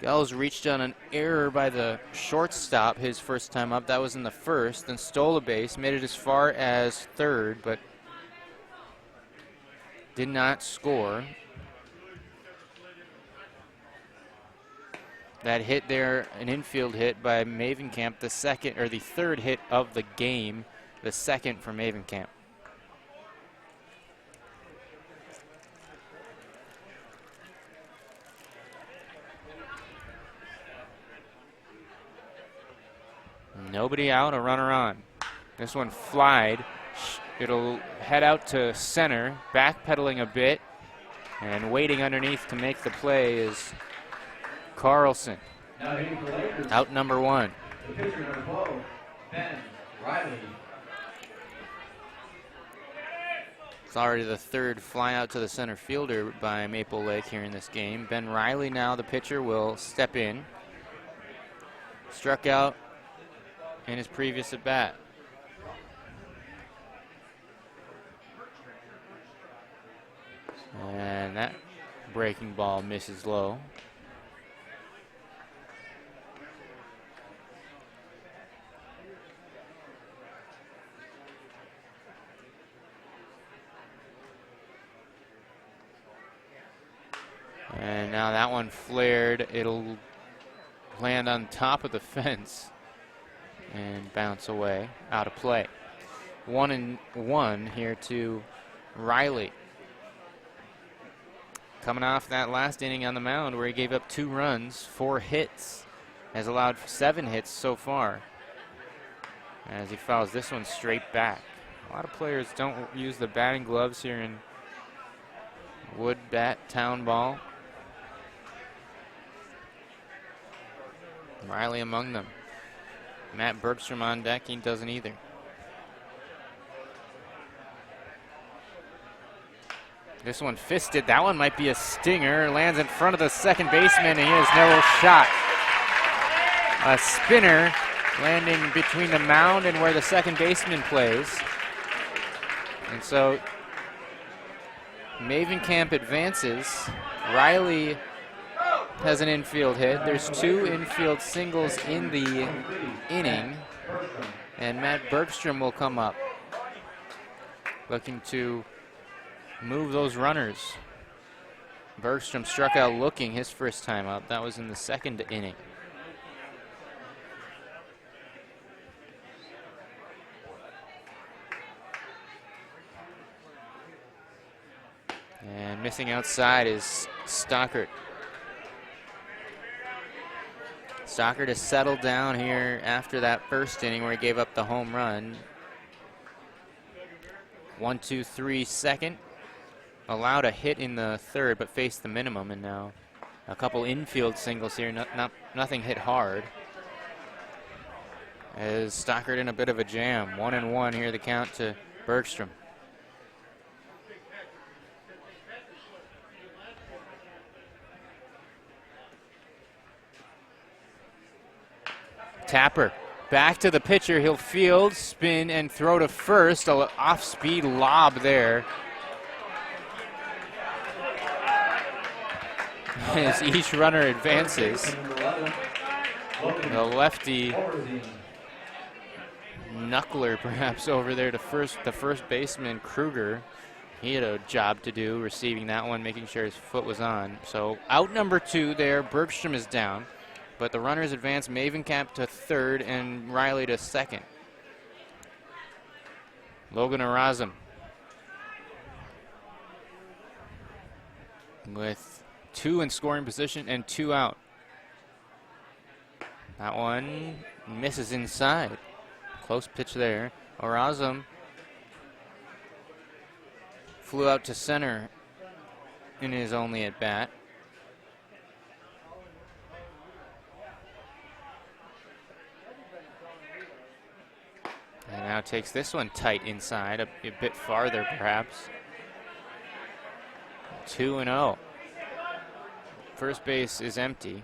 Gels reached on an error by the shortstop his first time up. That was in the 1st, then stole a base, made it as far as 3rd, but did not score. That hit there, an infield hit by Mavenkamp, the 2nd or the 3rd hit of the game, the 2nd for Mavenkamp. Nobody out, a runner on. This one flied. It'll head out to center, backpedaling a bit, and waiting underneath to make the play is Carlson. Now hitting for the Lakers, Out number 1. the pitcher number 12, Ben Reilly. It's already the third fly out to the center fielder by Maple Lake here in this game. Ben Reilly now, the pitcher, will step in. Struck out in his previous at bat. And that breaking ball misses low. And now that one flared. It'll land on top of the fence and bounce away, out of play. 1-1 here to Reilly. Coming off that last inning on the mound where he gave up 2 runs, 4 hits, has allowed 7 hits so far as he fouls this one straight back. A lot of players don't use the batting gloves here in Wood Bat Town Ball. Reilly among them. Matt Bergstrom on deck, he doesn't either. This one fisted. That one might be a stinger. Lands in front of the second baseman, and he has no shot. A spinner landing between the mound and where the second baseman plays. And so Mavenkamp advances. Reilly has an infield hit. There's 2 infield singles in the inning. And Matt Bergstrom will come up, looking to move those runners. Bergstrom struck out looking his first time up. That was in the 2nd inning. And missing outside is Stockert. Stockert has settled down here after that first inning where he gave up the home run. 1-2-3 second. Allowed a hit in the 3rd, but faced the minimum, and now a couple infield singles here. Nothing hit hard. As Stockert in a bit of a jam. 1-1 here, the count to Bergstrom. Tapper back to the pitcher. He'll field, spin, and throw to first. A off-speed lob there. As each runner advances, the lefty knuckler perhaps over there to the first baseman, Krueger. He had a job to do receiving that one, making sure his foot was on. So out number 2 there. Bergstrom is down. But the runners advance Mavenkamp to 3rd and Reilly to 2nd. Logan Erasm with 2 in scoring position and 2 out. That one misses inside. Close pitch there. Erasm flew out to center in his only at bat. And now takes this one tight inside, a bit farther perhaps. 2-0. First base is empty.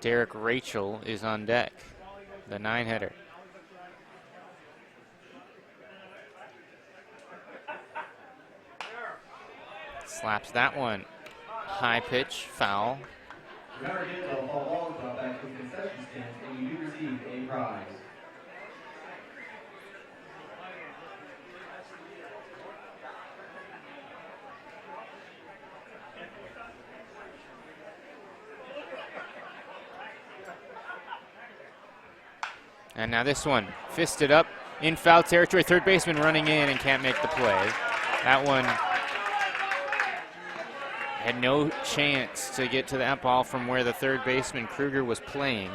Derek Rachel is on deck, the 9-hitter. Slaps that one. High pitch, foul. Remember, get the ball back to the concession stand, and you do receive a prize. And now this one, fisted up in foul territory. Third baseman running in and can't make the play. That one had no chance to get to that ball from where the third baseman, Krueger, was playing.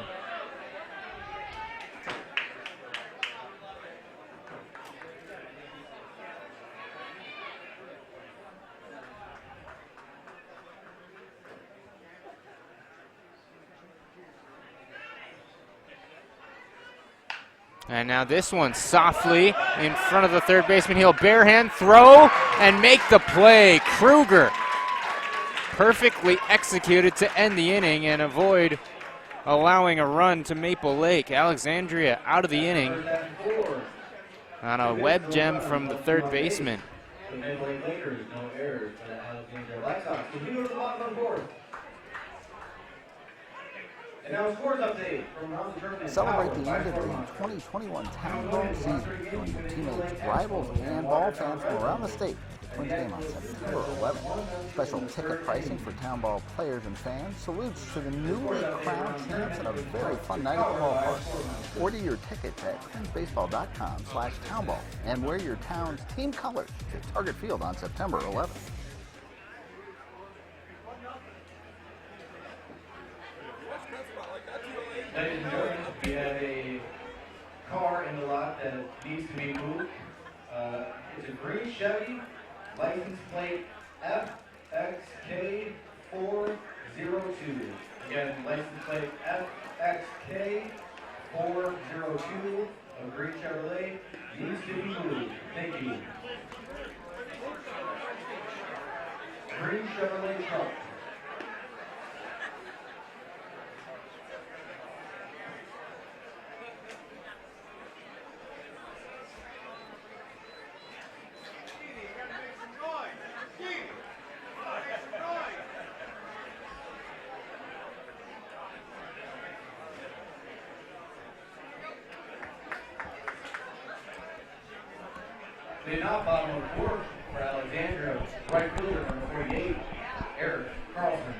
And now this one softly in front of the third baseman. He'll barehand throw and make the play. Krueger perfectly executed to end the inning and avoid allowing a run to Maple Lake. Alexandria out of the inning on a web gem from the third baseman. The Maple Lake Lakers, no errors for the Alexandria Black Sox. Continue to the bottom of the fourth. And now a scores update from around the tournament. Celebrate the end of the 2021 Town Ball season. Join your teammates, rivals, and ball fans from around the state. The Twins game on September 11th. Special ticket pricing for Town Ball players and fans. Salutes to the newly crowned champs and a very fun night at the ballpark. Order your tickets at twinsbaseball.com/townball and wear your town's team colors to Target Field on September 11th. Ladies and gentlemen, we have a car in the lot that needs to be moved. It's a green Chevy, license plate FXK402. Again, license plate FXK402, a green Chevrolet, needs to be moved. Thank you. Green Chevrolet truck. They now bottom of the fourth for Alexandria, right fielder number 48, Eric Carlson.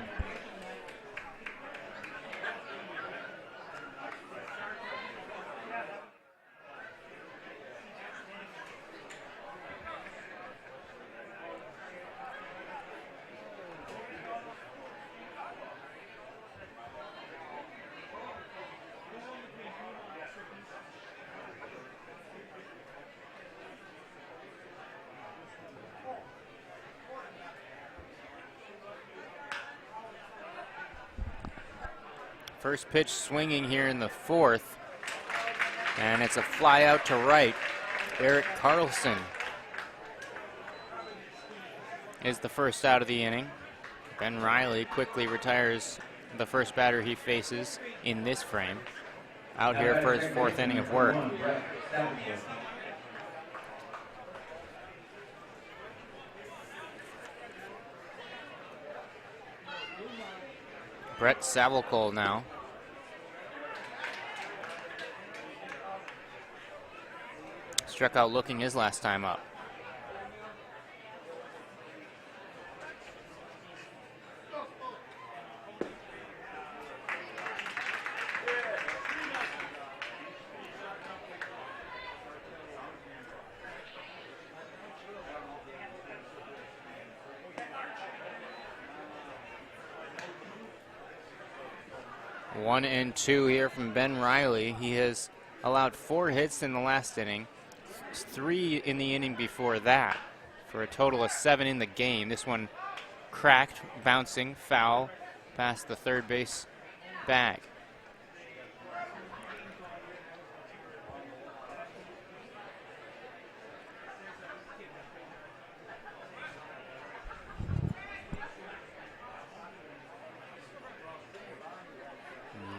First pitch swinging here in the fourth, and it's a fly out to right. Eric Carlson is the first out of the inning. Ben Reilly quickly retires the first batter he faces in this frame. Out here for his fourth inning of work. Brett Savalcol now. Struck out looking his last time up. One and two here from Ben Reilly. He has allowed 4 hits in the last inning, 3 in the inning before that, for a total of 7 in the game. This one cracked, bouncing, foul, past the third base bag.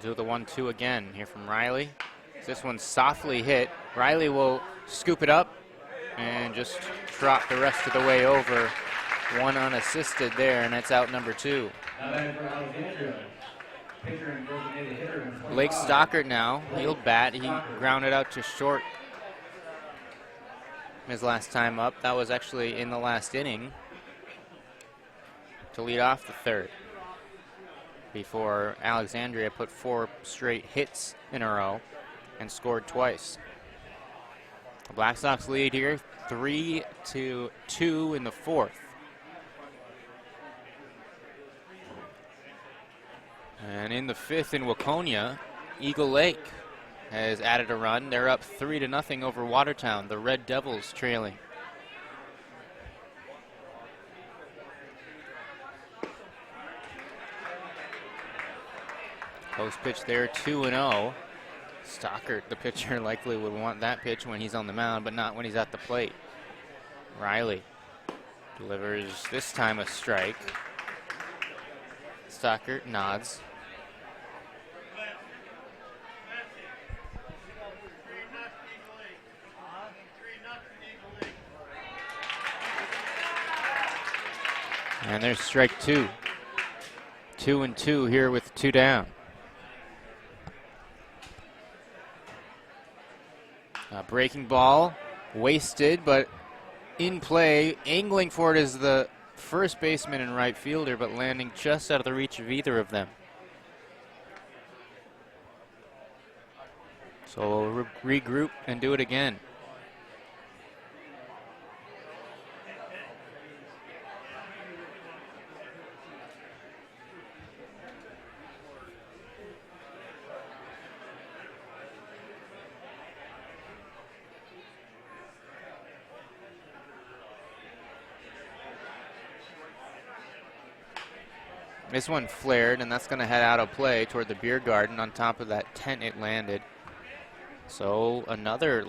Do the 1-2 again here from Reilly. This one's softly hit. Reilly will scoop it up and just trot the rest of the way over. One unassisted there, and that's out number 2. Blake Stockert now, he'll bat. He grounded out to short his last time up. That was actually in the last inning to lead off the third, before Alexandria put 4 straight hits in a row and scored twice. The Black Sox lead here 3-2 in the fourth. And in the fifth in Waconia, Eagle Lake has added a run. They're up 3-0 over Watertown, the Red Devils trailing. Post pitch there, 2-0. Stockert, the pitcher, likely would want that pitch when he's on the mound, but not when he's at the plate. Reilly delivers this time a strike. Stockert nods. And there's strike two. 2-2 here with 2 down. A breaking ball, wasted, but in play. Angling for it is the first baseman and right fielder, but landing just out of the reach of either of them. So we'll regroup and do it again. This one flared, and that's going to head out of play toward the beer garden on top of that tent it landed. So another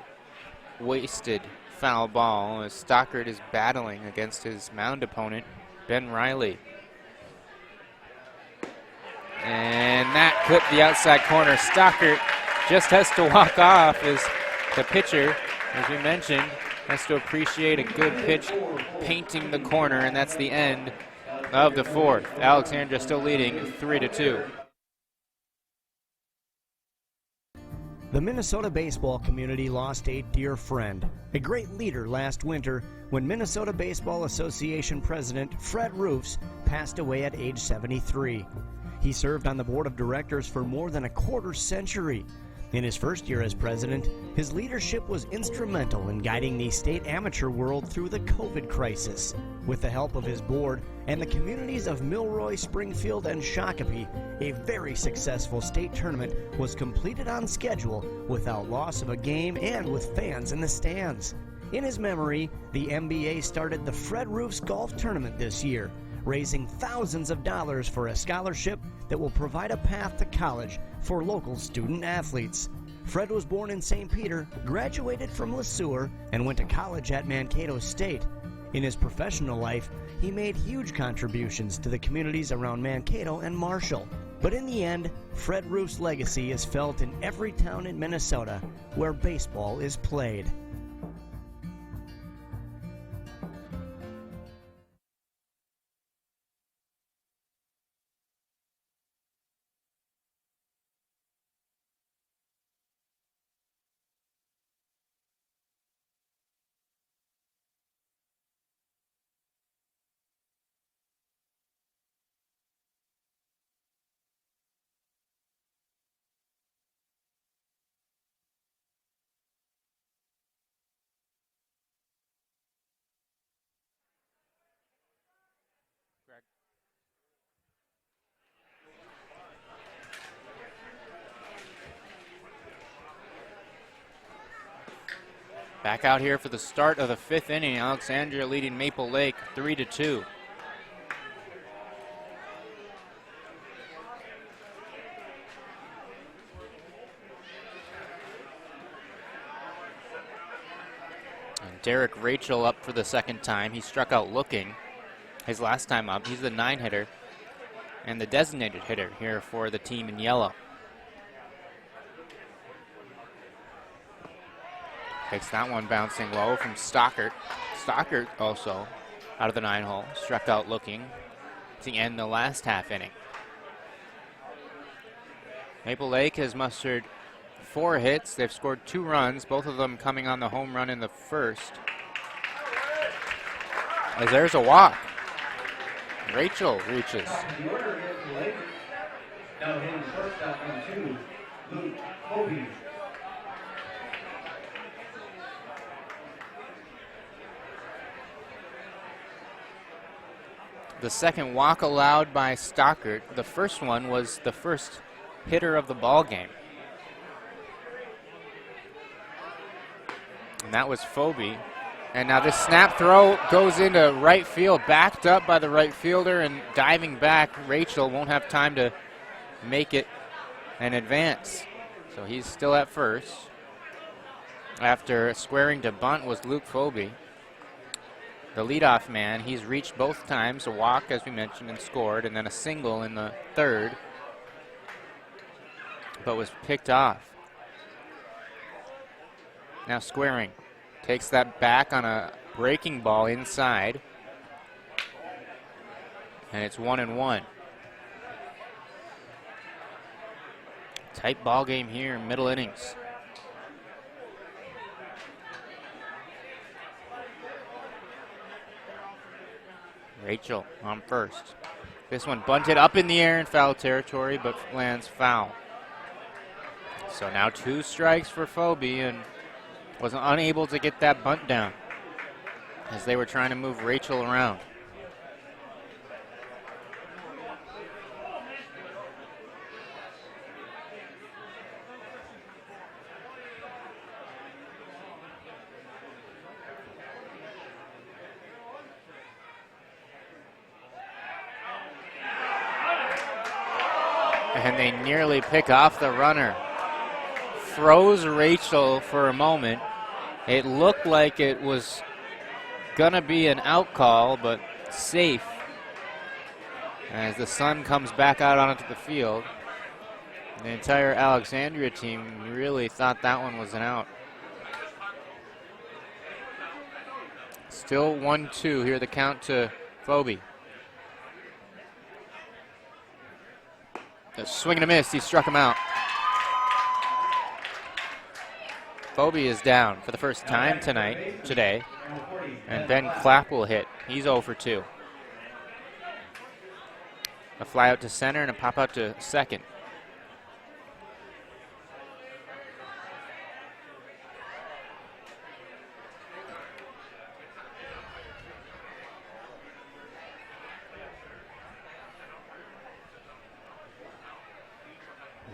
wasted foul ball as Stockert is battling against his mound opponent, Ben Reilly. And that clipped the outside corner. Stockert just has to walk off as the pitcher, as we mentioned, has to appreciate a good pitch painting the corner, and that's the end of the fourth. Alexandria still leading 3-2. The Minnesota baseball community lost a dear friend, a great leader last winter when Minnesota Baseball Association President Fred Roofs passed away at age 73. He served on the board of directors for more than a quarter century. In his first year as president, his leadership was instrumental in guiding the state amateur world through the COVID crisis. With the help of his board and the communities of Milroy, Springfield, and Shakopee, a very successful state tournament was completed on schedule without loss of a game and with fans in the stands. In his memory, the MBA started the Fred Roofs Golf Tournament this year, raising thousands of dollars for a scholarship that will provide a path to college for local student athletes. Fred was born in St. Peter, graduated from LeSueur, and went to college at Mankato State. In his professional life, he made huge contributions to the communities around Mankato and Marshall. But in the end, Fred Roofs' legacy is felt in every town in Minnesota where baseball is played. Back out here for the start of the 5th inning. Alexandria leading Maple Lake 3-2. And Derek Rachel up for the second time. He struck out looking his last time up. He's the 9 hitter and the designated hitter here for the team in yellow. Takes that one bouncing low from Stockert. Stockert also out of the 9-hole, struck out looking to end the last half inning. Maple Lake has mustered 4 hits. They've scored 2 runs, both of them coming on the home run in the first. As there's a walk. Rachel reaches. Now hitting shortstop on 2, Luke Hovey. The second walk allowed by Stockert. The first one was the first hitter of the ball game. And that was Phobie. And now this snap throw goes into right field, backed up by the right fielder and diving back. Rachel won't have time to make it and advance. So he's still at first. After squaring to bunt was Luke Phobie, the leadoff man. He's reached both times, a walk as we mentioned and scored, and then a single in the third, but was picked off. Now squaring, takes that back on a breaking ball inside, and it's 1-1. Tight ball game here in middle innings. Rachel on first. This one bunted up in the air in foul territory, but lands foul. So now 2 strikes for Phobie, and was unable to get that bunt down as they were trying to move Rachel around. And they nearly pick off the runner. Froze Rachel for a moment. It looked like it was gonna be an out call, but safe as the sun comes back out onto the field. The entire Alexandria team really thought that one was an out. Still 1-2 here, the count to Phobie. A swing and a miss, he struck him out. Phobie is down for the first time today, and Ben Clapp will hit. He's 0 for 2. A fly out to center and a pop out to second.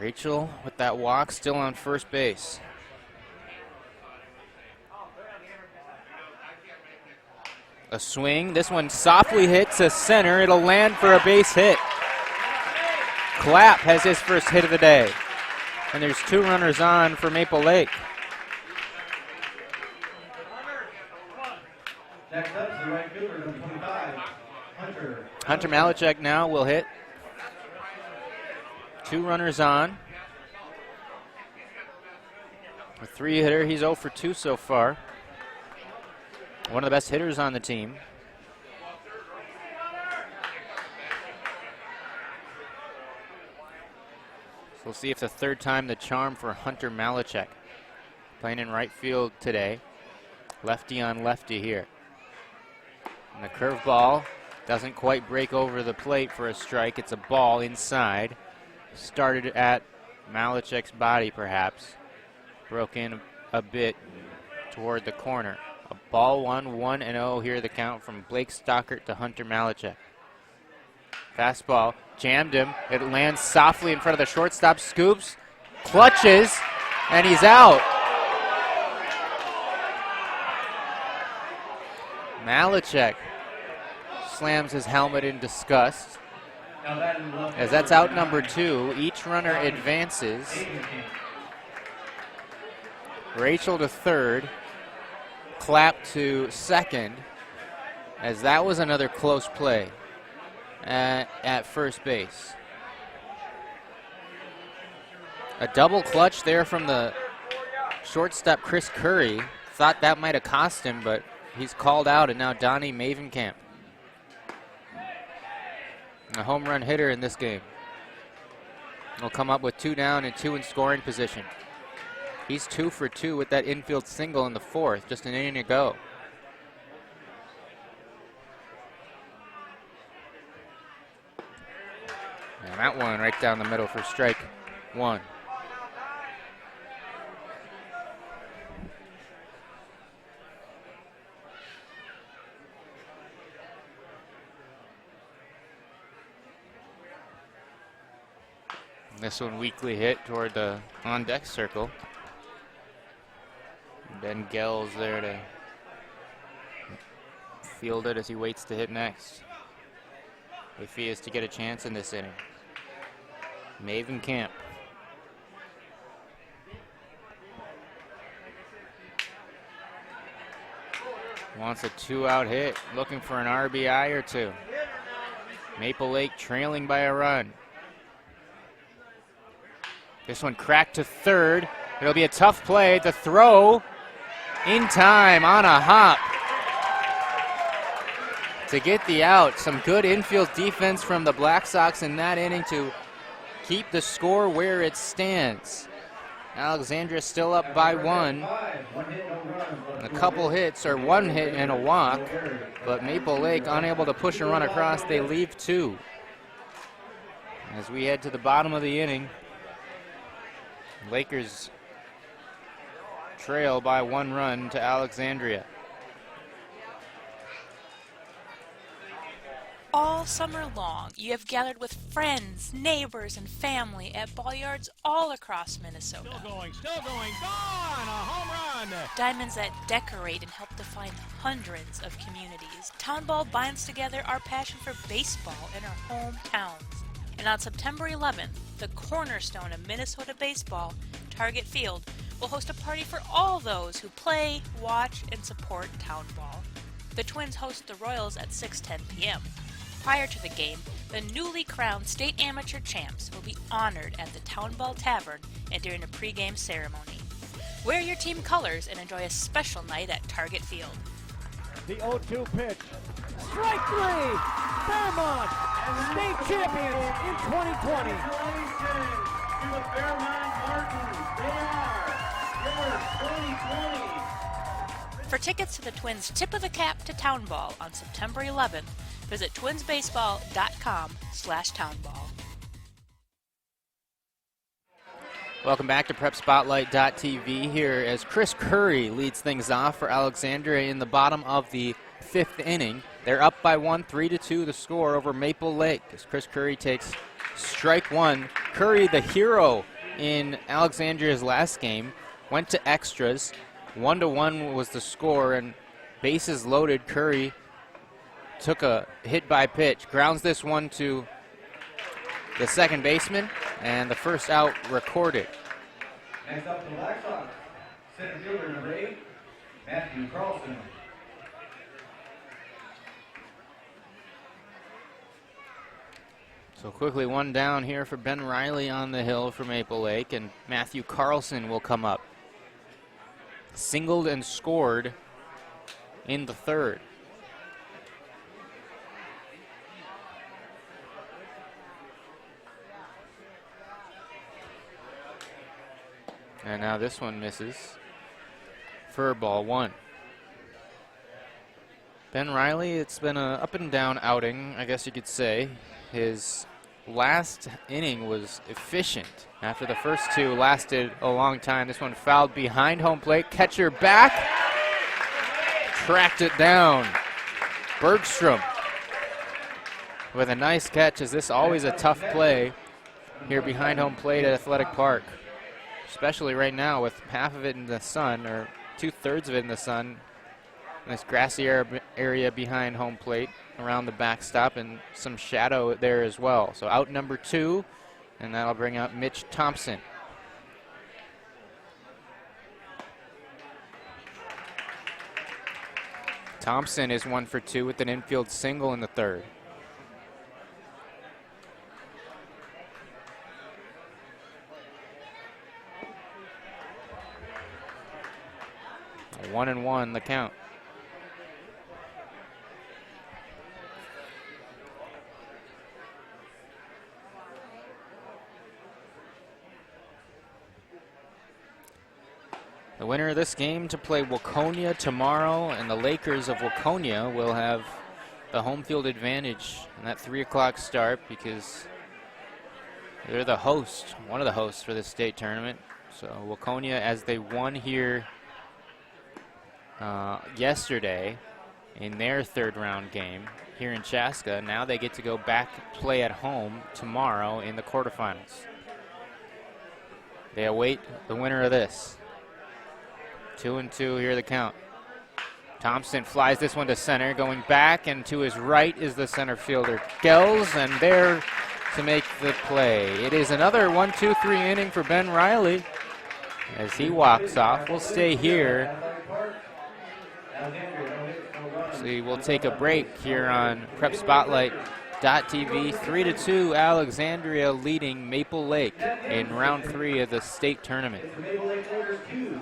Rachel with that walk still on first base. A swing. This one softly hits to center. It'll land for a base hit. Clapp has his first hit of the day. And there's 2 runners on for Maple Lake. Next up is the right fielder, number 25, Hunter. Hunter Malachek now will hit. 2 runners on. A 3-hitter. He's 0 for 2 so far. One of the best hitters on the team. So we'll see if the third time the charm for Hunter Malachek. Playing in right field today. Lefty on lefty here. And the curveball doesn't quite break over the plate for a strike. It's a ball inside. Started at Malachek's body perhaps. Broke in a bit toward the corner. A ball 1-1-0 here, the count from Blake Stockert to Hunter Malachek. Fastball, jammed him. It lands softly in front of the shortstop, scoops, clutches, and he's out. Malachek slams his helmet in disgust. As that's out number 2, each runner advances. Rachel to third. Clapp to second, as that was another close play at first base. A double clutch there from the shortstop Chris Curry. Thought that might have cost him, but he's called out, and now Donnie Mavenkamp, a home run hitter in this game, will come up with 2 down and 2 in scoring position. He's 2 for 2 with that infield single in the 4th, just an inning ago. And that one right down the middle for strike 1. This one weakly hit toward the on-deck circle. Ben Gell's there to field it as he waits to hit next, if he is to get a chance in this inning. Mavenkamp. wants a 2-out hit, looking for an RBI or two. Maple Lake trailing by a run. This one cracked to third. It'll be a tough play. The throw in time on a hop to get the out. Some good infield defense from the Black Sox in that inning to keep the score where it stands. Alexandria still up by one. A couple hits, or one hit and a walk, but Maple Lake unable to push a run across. They leave two. As we head to the bottom of the inning, Lakers trail by 1 run to Alexandria. All summer long, you have gathered with friends, neighbors, and family at ball yards all across Minnesota. Still going, gone! A home run! Diamonds that decorate and help define hundreds of communities. Town Ball binds together our passion for baseball in our hometowns. And on September 11th, the cornerstone of Minnesota baseball, Target Field, will host a party for all those who play, watch, and support Town Ball. The Twins host the Royals at 6:10 p.m. Prior to the game, the newly crowned state amateur champs will be honored at the Town Ball Tavern and during a pregame ceremony. Wear your team colors and enjoy a special night at Target Field. The 0-2 pitch. Strike three! Fairmont, state champions in 2020. Congratulations to the Fairmont Martins. They are your 2020. For tickets to the Twins' Tip of the Cap to Town Ball on September 11th, visit twinsbaseball.com/townball. Welcome back to PrepSpotlight.tv here as Chris Curry leads things off for Alexandria in the bottom of the 5th inning. They're up by 1, 3-2 the score over Maple Lake as Chris Curry takes strike one. Curry, the hero in Alexandria's last game, went to extras. 1-1 was the score, and bases loaded. Curry took a hit by pitch, grounds this one to the second baseman, and the first out recorded. Next up, the Black Sox. Center fielder number 8, Matthew Carlson. So quickly one down here for Ben Reilly on the hill for Maple Lake, and Matthew Carlson will come up. Singled and scored in the third. And now this one misses for ball one. Ben Reilly, it's been an up and down outing, I guess you could say. His last inning was efficient. After the first two lasted a long time, this one fouled behind home plate. Catcher back, tracked it down. Bergstrom with a nice catch, as this always a tough play here behind home plate at Athletic Park. Especially right now with half of it in the sun, or 2/3 of it in the sun, in this grassy area behind home plate around the backstop, and some shadow there as well. So out number 2, and that'll bring out Mitch Thompson. Thompson is 1 for 2 with an infield single in the third. A 1-1 the count. The winner of this game to play Waconia tomorrow, and the Lakers of Waconia will have the home field advantage in that 3 o'clock start because they're the host, one of the hosts for this state tournament. So Waconia, as they won here yesterday in their third round game here in Chaska, now they get to go back play at home tomorrow in the quarterfinals. They await the winner of this. 2-2 here the count. Thompson flies this one to center, going back, and to his right is the center fielder Gels, and there to make the play. It is another 1-2-3 inning for Ben Reilly as he walks off. We'll stay here So we'll take a break here on Prep Spotlight.tv. 3-2, Alexandria leading Maple Lake in round 3 of the state tournament. Maple Lake Warriors 2.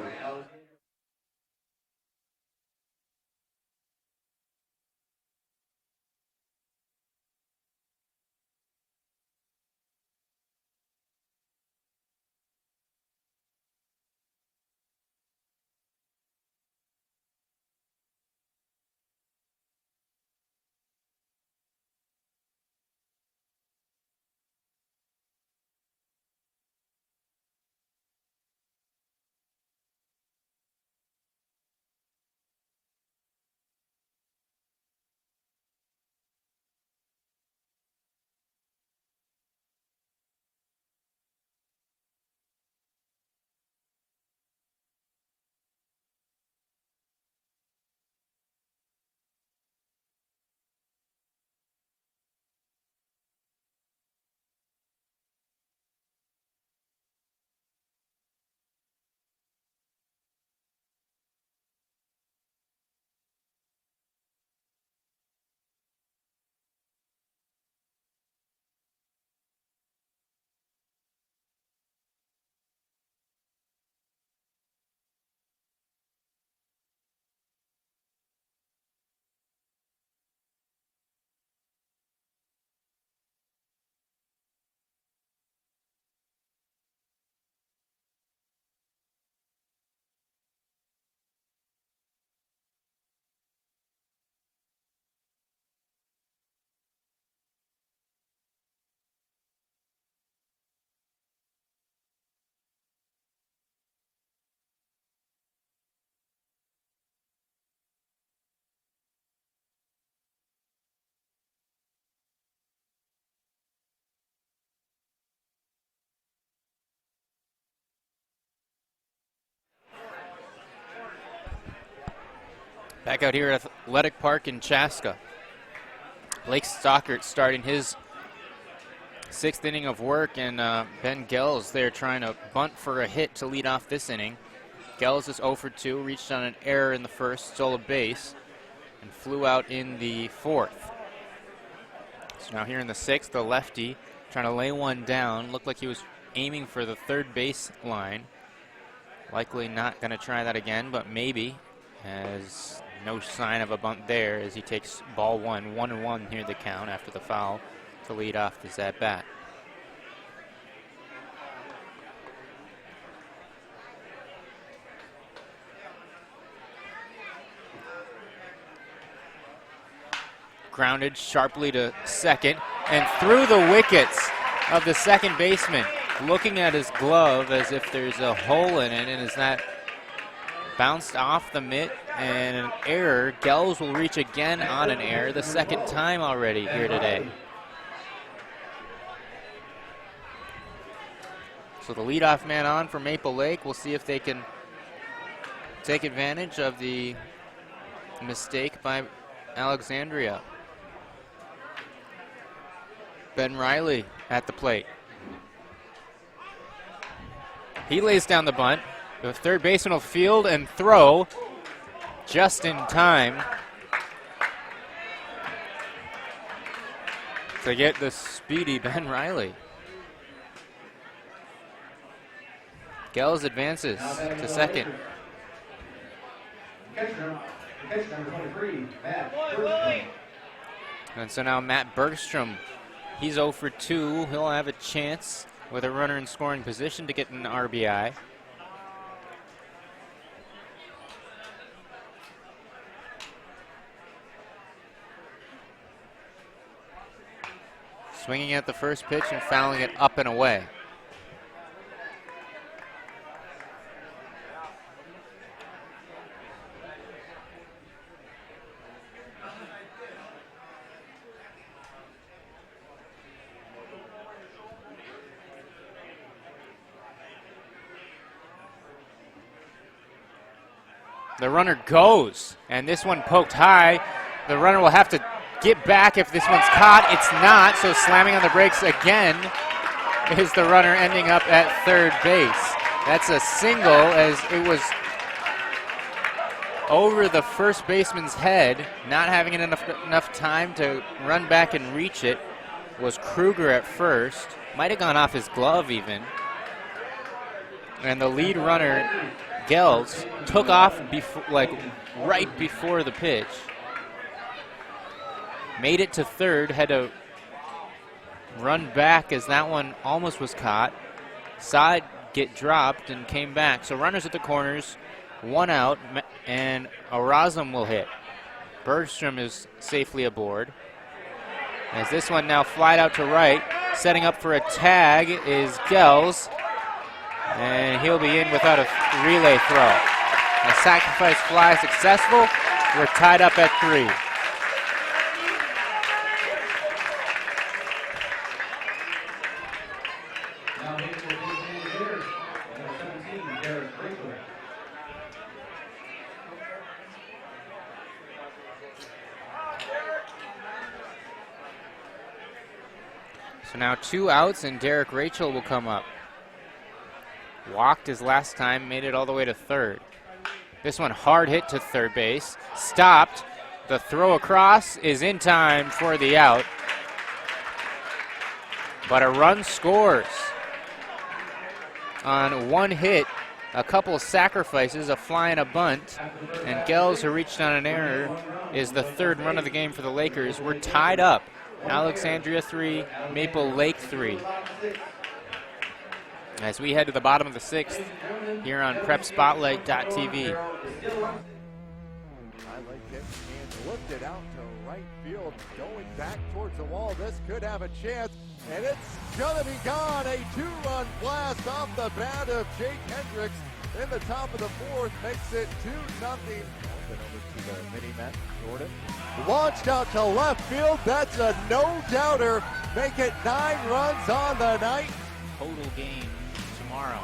Back out here at Athletic Park in Chaska. Blake Stockert starting his 6th inning of work, and Ben Gels there trying to bunt for a hit to lead off this inning. Gels is 0 for 2, reached on an error in the first, stole a base, and flew out in the 4th. So now here in the 6th, the lefty trying to lay one down. Looked like he was aiming for the third base line. Likely not going to try that again, but maybe, as no sign of a bunt there as he takes ball 1, 1-1 here the count after the foul to lead off this at bat. Grounded sharply to second and through the wickets of the second baseman, looking at his glove as if there's a hole in it, and is that bounced off the mitt and an error. Gels will reach again on an error, the second time already here today. So the leadoff man on for Maple Lake. We'll see if they can take advantage of the mistake by Alexandria. Ben Reilly at the plate. He lays down the bunt. The third baseman will field and throw just in time to get the speedy Ben Reilly. Gels advances to second. And so now Matt Bergstrom, he's 0 for 2. He'll have a chance with a runner in scoring position to get an RBI. Swinging at the first pitch and fouling it up and away. The runner goes, and this one poked high. The runner will have to get back if this one's caught. It's not, so slamming on the brakes again is the runner ending up at third base. That's a single, as it was over the first baseman's head, not having enough time to run back and reach it, was Krueger at first. Might have gone off his glove even. And the lead runner, Gels, took off right before the pitch. Made it to third, had to run back as that one almost was caught. Saw it get dropped and came back. So runners at the corners, one out, and Erasm will hit. Bergstrom is safely aboard. As this one now flied out to right, setting up for a tag is Gels, and he'll be in without a relay throw. A sacrifice fly successful. We're tied up at 3. So now 2 outs, and Derek Rachel will come up. Walked his last time, made it all the way to third. This one hard hit to third base. Stopped. The throw across is in time for the out. But a run scores on one hit, a couple sacrifices, a fly and a bunt. And Gels, who reached on an error, is the third run of the game for the Lakers. We're tied up. Alexandria 3, Maple Lake 3. As we head to the bottom of the 6th here on PrepSpotlight.tv. Highlight hit and looked it out to right field, going back towards the wall. This could have a chance, and it's gonna be gone. A 2-run blast off the bat of Jake Hendricks in the top of the 4th makes it 2-0. Over to the mini-met, Jordan. Launched out to left field. That's a no-doubter. Make it 9 runs on the night. Total game tomorrow.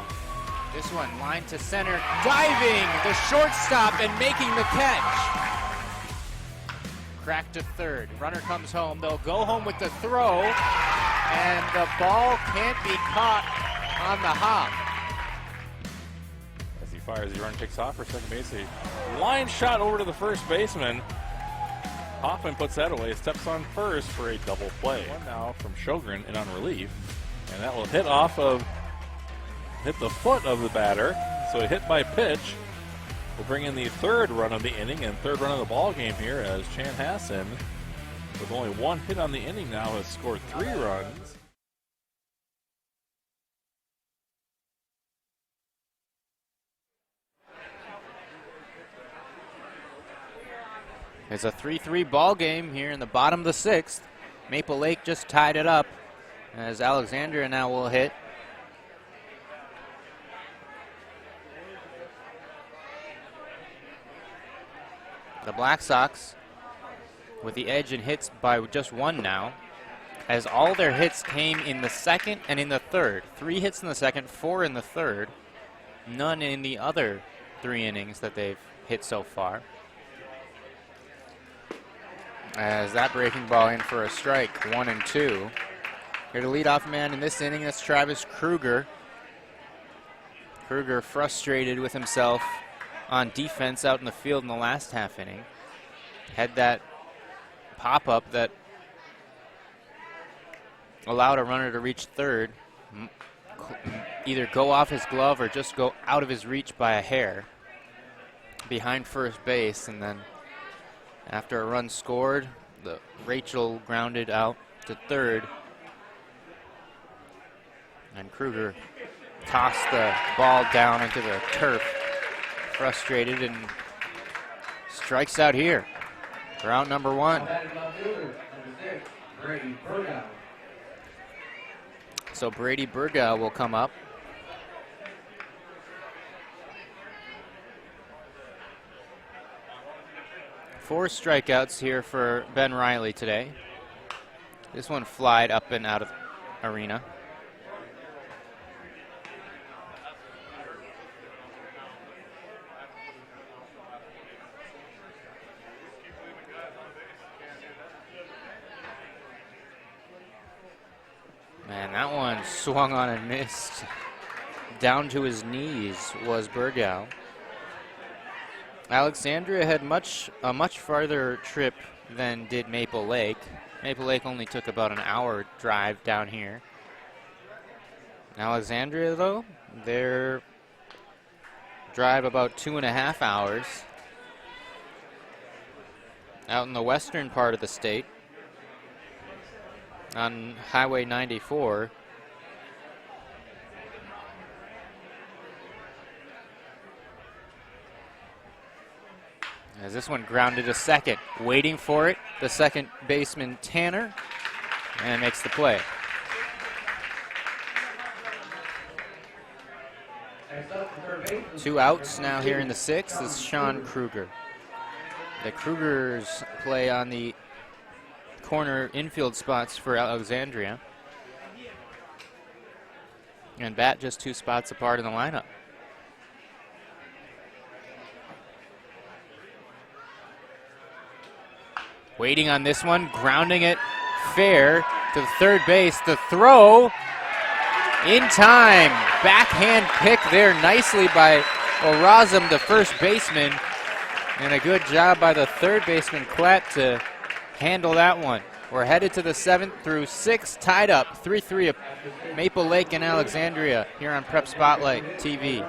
This one lined to center, diving the shortstop and making the catch. Crack to third. Runner comes home. They'll go home with the throw, and the ball can't be caught on the hop. As he fires, the run takes off for second base. A line shot over to the first baseman. Hoffman puts that away, steps on first for a double play. One now from Sjogren and on relief, and that will hit the foot of the batter. So a hit by pitch will bring in the 3rd run of the inning and 3rd run of the ball game here, as Chanhassen, with only 1 hit on the inning now, has scored 3 runs. It's a 3-3 ball game here in the bottom of the 6th. Maple Lake just tied it up, as Alexandria now will hit. The Black Sox with the edge in hits by just 1 now, as all their hits came in the 2nd and in the 3rd. 3 hits in the 2nd, 4 in the 3rd. None in the other 3 innings that they've hit so far. As that breaking ball in for a strike, 1-2. Here to lead off man in this inning is Travis Krueger. Krueger frustrated with himself on defense out in the field in the last half inning. Had that pop-up that allowed a runner to reach third, either go off his glove or just go out of his reach by a hair behind first base, and then after a run scored, Rachel grounded out to third, and Krueger tossed the ball down into the turf, frustrated, and strikes out here for out number 1. So Brady Burgow will come up. Four strikeouts here for Ben Reilly today. This one flied up and out of arena. Man, that one swung on and missed. Down to his knees was Burgow. Alexandria had a much farther trip than did Maple Lake. Maple Lake only took about an hour drive down here. Alexandria, though, their drive about 2.5 hours. Out in the western part of the state on Highway 94. As this one grounded to second, waiting for it, the second baseman Tanner, and makes the play. Two outs now here in the sixth is Sean Krueger. The Krugers play on the corner infield spots for Alexandria and bat just 2 spots apart in the lineup. Waiting on this one, grounding it fair to the third base. The throw in time. Backhand pick there nicely by Orazum, the first baseman. And a good job by the third baseman, Klatt, to handle that one. We're headed to the 7th through 6th, tied up 3-3 of Maple Lake and Alexandria here on Prep Spotlight TV.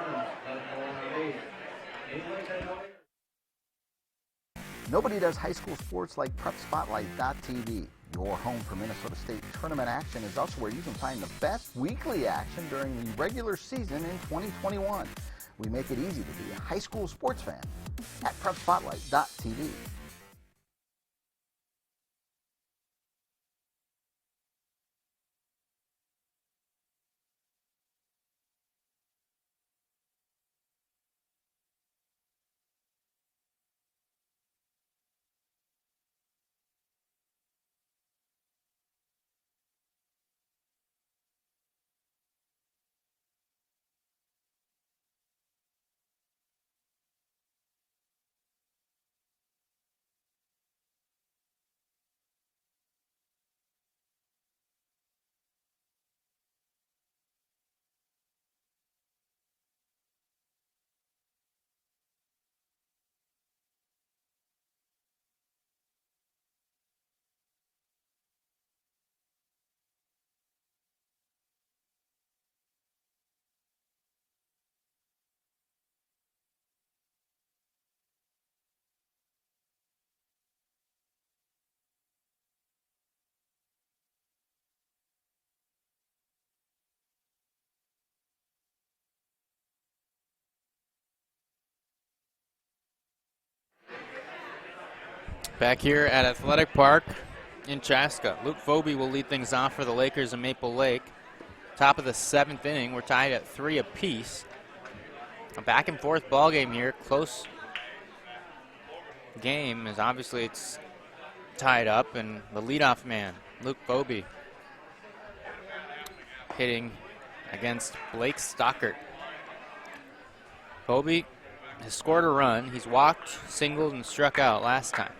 Nobody does high school sports like PrepSpotlight.tv. Your home for Minnesota State tournament action is also where you can find the best weekly action during the regular season in 2021. We make it easy to be a high school sports fan at PrepSpotlight.tv. Back here at Athletic Park in Chaska, Luke Foby will lead things off for the Lakers in Maple Lake. Top of the 7th inning, we're tied at 3 apiece. A back and forth ball game here, close game, as obviously it's tied up, and the leadoff man, Luke Foby, hitting against Blake Stockert. Foby has scored a run. He's walked, singled, and struck out last time.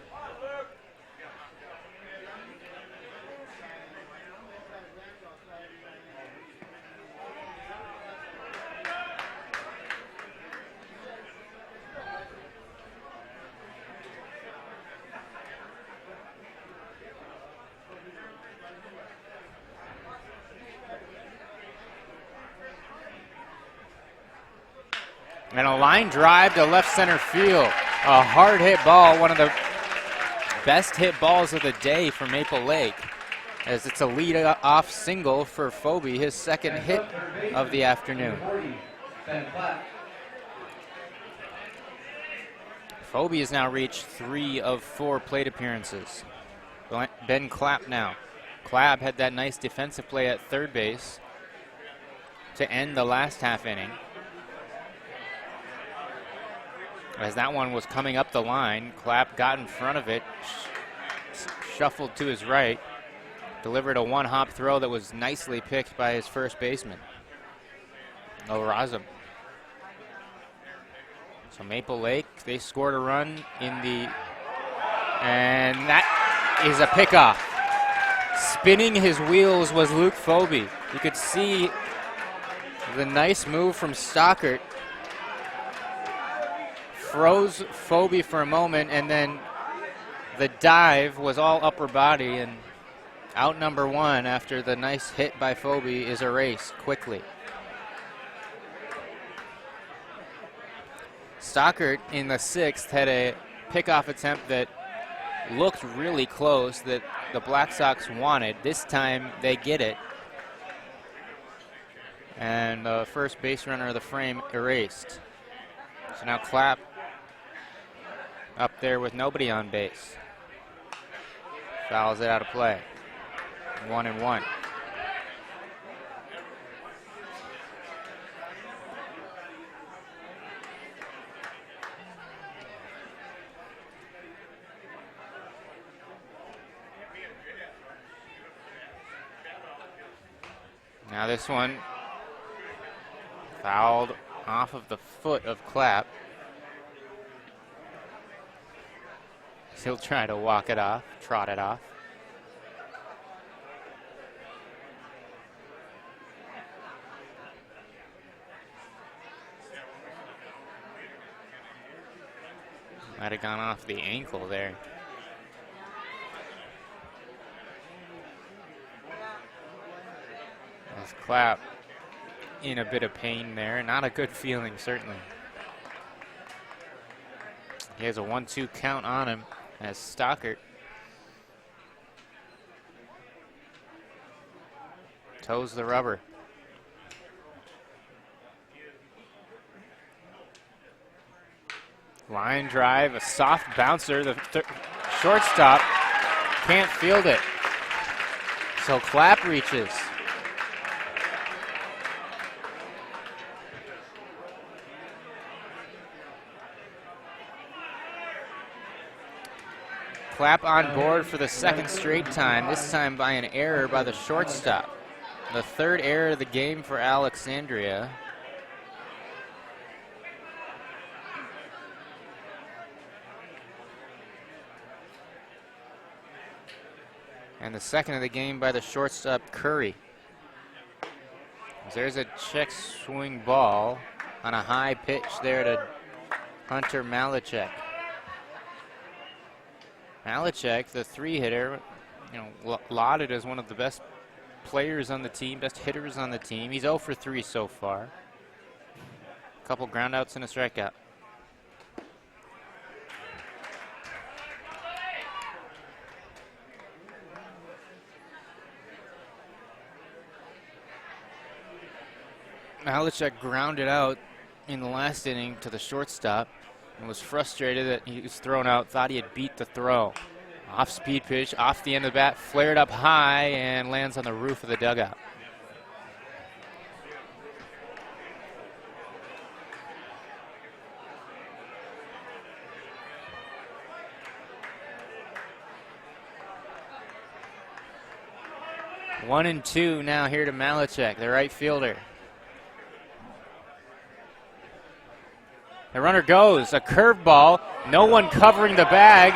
And a line drive to left center field. A hard hit ball, one of the best hit balls of the day for Maple Lake, as it's a lead-off single for Foby, his second hit of the afternoon. Foby has now reached 3 of 4 plate appearances. Ben Clapp now. Clapp had that nice defensive play at third base to end the last half inning. As that one was coming up the line, Clapp got in front of it, shuffled to his right, delivered a one-hop throw that was nicely picked by his first baseman, Orazum. So Maple Lake, they scored a run and that is a pickoff. Spinning his wheels was Luke Foby. You could see the nice move from Stockert, froze Phoebe for a moment, and then the dive was all upper body, and out number one after the nice hit by Phoebe is erased quickly. Stockert in the sixth had a pickoff attempt that looked really close that the Black Sox wanted. This time they get it. And the first base runner of the frame erased. So now Clapp up there with nobody on base. Fouls it out of play. 1-1. Now this one fouled off of the foot of Clapp. He'll try to walk it off, trot it off. Might have gone off the ankle there. As Clapp in a bit of pain there. Not a good feeling, certainly. He has a 1-2 count on him as Stockert toes the rubber. Line drive, a soft bouncer. The shortstop can't field it. So Clapp reaches. Clapp on board for the second straight time, this time by an error by the shortstop. The third error of the game for Alexandria. And the second of the game by the shortstop, Curry. There's a check swing ball on a high pitch there to Hunter Malachek. Malachek, the three-hitter, lauded as one of the best players on the team, best hitters on the team. He's 0 for 3 so far. A couple groundouts and a strikeout. Malachek grounded out in the last inning to the shortstop and was frustrated that he was thrown out, thought he had beat the throw. Off speed pitch, off the end of the bat, flared up high and lands on the roof of the dugout. One and two now here to Malachek, the right fielder. The runner goes, a curveball, no one covering the bag,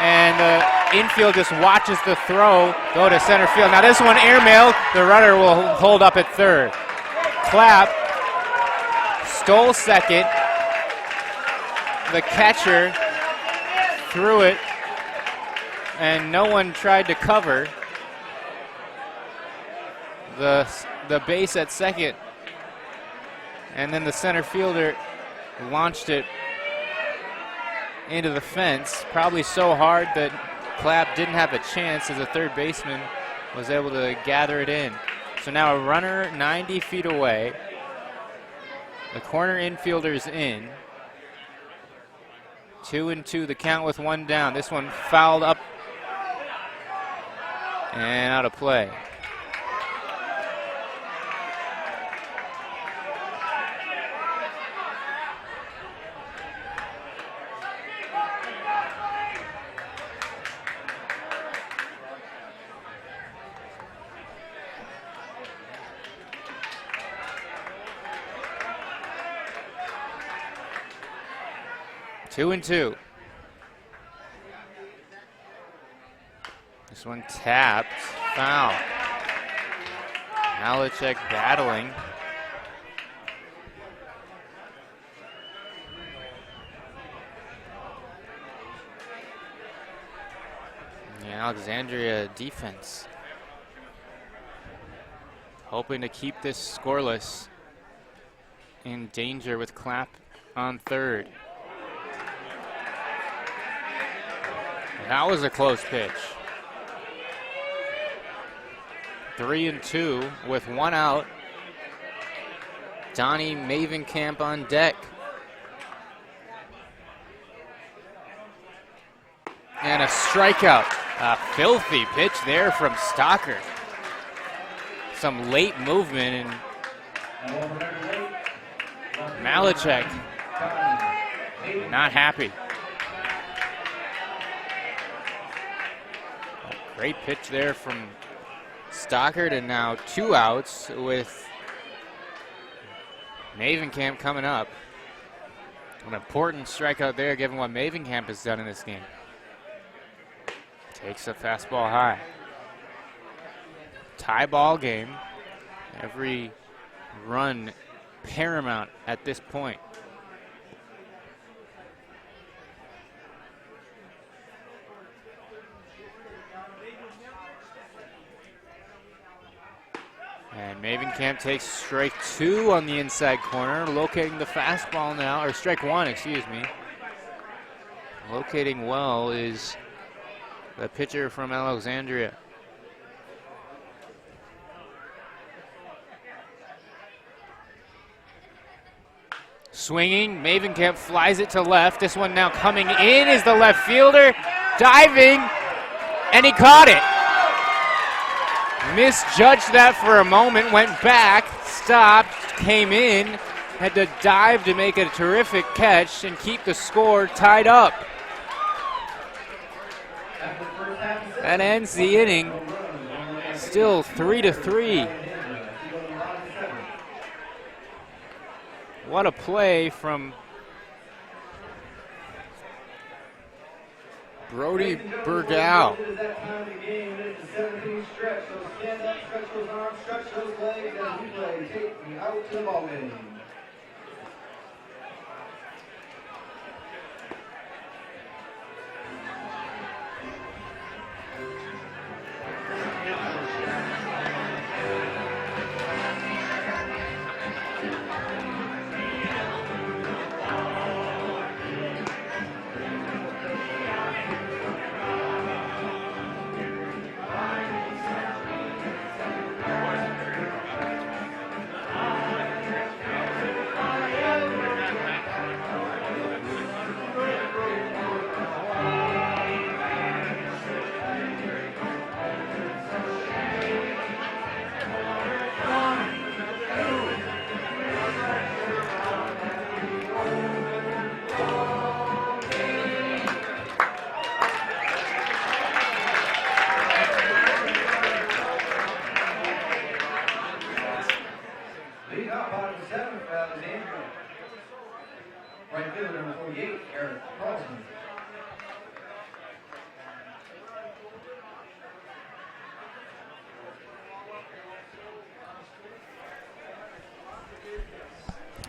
and the infield just watches the throw go to center field. Now this one airmail, the runner will hold up at third. Clapp stole second. The catcher threw it, and no one tried to cover the base at second. And then the center fielder launched it into the fence, probably so hard that Clapp didn't have a chance as the third baseman was able to gather it in. So now a runner 90 feet away. The corner infielder's in. 2-2 the count with one down. This one fouled up and out of play. Two and two. This one tapped, foul. Malachek battling. The Alexandria defense hoping to keep this scoreless. In danger with Clapp on third. That was a close pitch. 3-2 with one out. Donnie Mavenkamp on deck. And a strikeout. A filthy pitch there from Stocker. Some late movement, and Malachek not happy. A great pitch there from Stockard, and now 2 outs with Mavenkamp coming up. An important strikeout there given what Mavenkamp has done in this game. Takes a fastball high. Tie ball game. Every run paramount at this point. And Mavenkamp takes strike 2 on the inside corner, locating the fastball now, or strike 1, excuse me. Locating well is the pitcher from Alexandria. Swinging, Mavenkamp flies it to left. This one now coming in is the left fielder, diving, and he caught it. Misjudged that for a moment, went back, stopped, came in, had to dive to make a terrific catch and keep the score tied up. That ends the inning. Still 3-3. What a play from Brody Bergal.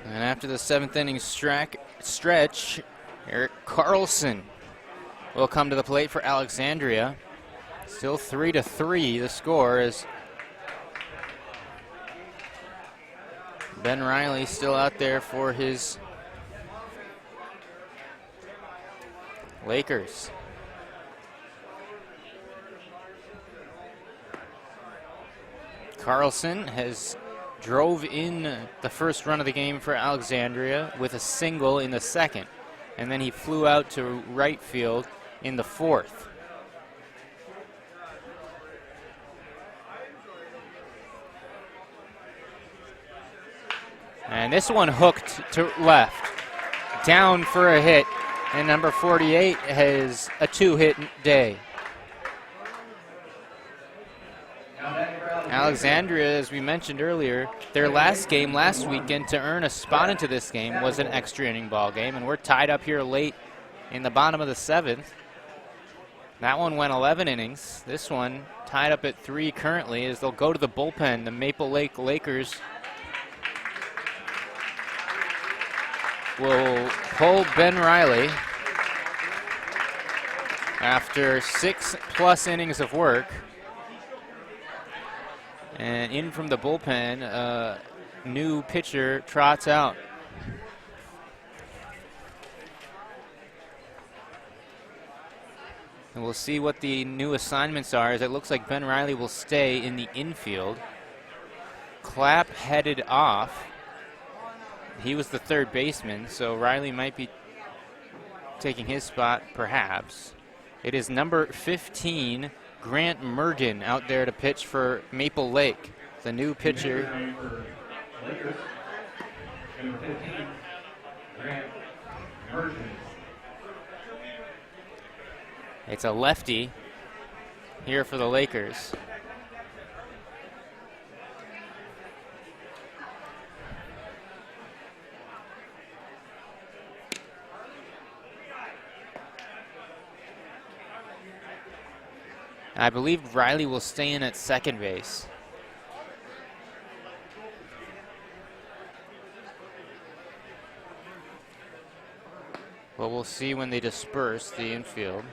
And after the 7th inning stretch, Eric Carlson will come to the plate for Alexandria. Still 3-3 the score, as Ben Reilly still out there for his Lakers. Carlson has drove in the first run of the game for Alexandria with a single in the second, and then he flew out to right field in the fourth. And this one hooked to left, down for a hit, and number 48 has a 2-hit day. Alexandria, as we mentioned earlier, their last game last weekend to earn a spot into this game was an extra inning ball game, and we're tied up here late in the bottom of the 7th. That one went 11 innings. This one tied up at 3 currently, as they'll go to the bullpen. The Maple Lake Lakers will pull Ben Reilly. after 6+ innings of work. And in from the bullpen, new pitcher trots out. And we'll see what the new assignments are, as it looks like Ben Reilly will stay in the infield. Clapp headed off. He was the third baseman, so Reilly might be taking his spot, perhaps. It is number 15, Grant Mergen, out there to pitch for Maple Lake, the new pitcher. Number 15, Grant Mergen. It's a lefty here for the Lakers. I believe Reilly will stay in at second base. But we'll see when they disperse the infield.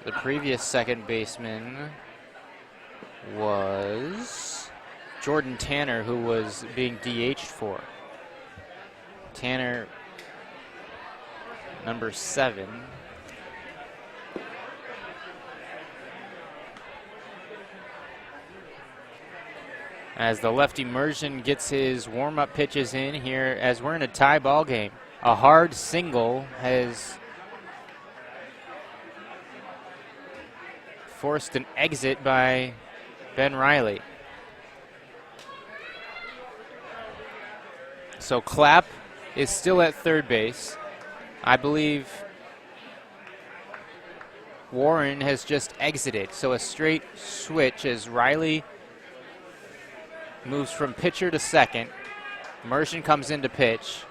The previous second baseman was Jordan Tanner, who was being DH'd for. Tanner, number 7. As the lefty Mergen gets his warm-up pitches in here, as we're in a tie ball game. A hard single has forced an exit by Ben Reilly. So Clapp is still at third base. I believe Warren has just exited. So a straight switch as Reilly moves from pitcher to second. Mergen comes in to pitch,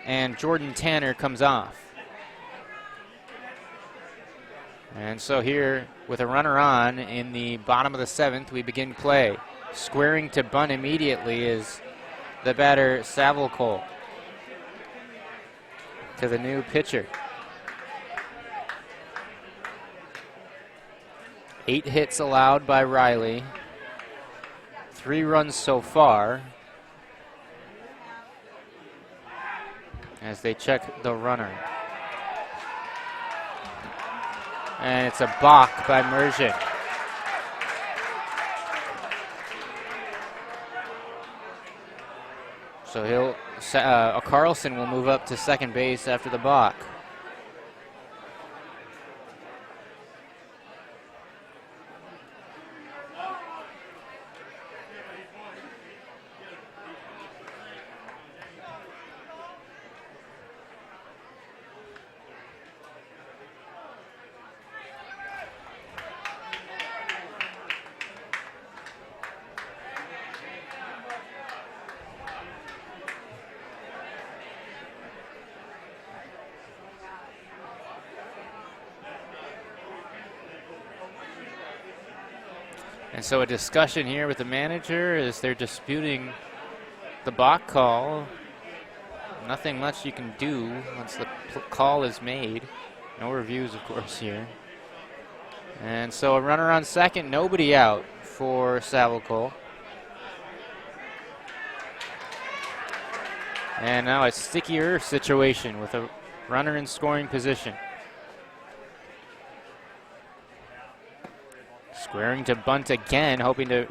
and Jordan Tanner comes off. And so here, with a runner on in the bottom of the 7th, we begin play. Squaring to bunt immediately is the batter, Savalcol, to the new pitcher. 8 hits allowed by Reilly. 3 runs so far. As they check the runner. And it's a balk by Mergen. So Carlson will move up to second base after the balk. And so a discussion here with the manager as they're disputing the balk call. Nothing much you can do once the call is made. No reviews, of course, here. And so a runner on second, nobody out for Savalcol. And now a stickier situation with a runner in scoring position. Squaring to bunt again, hoping to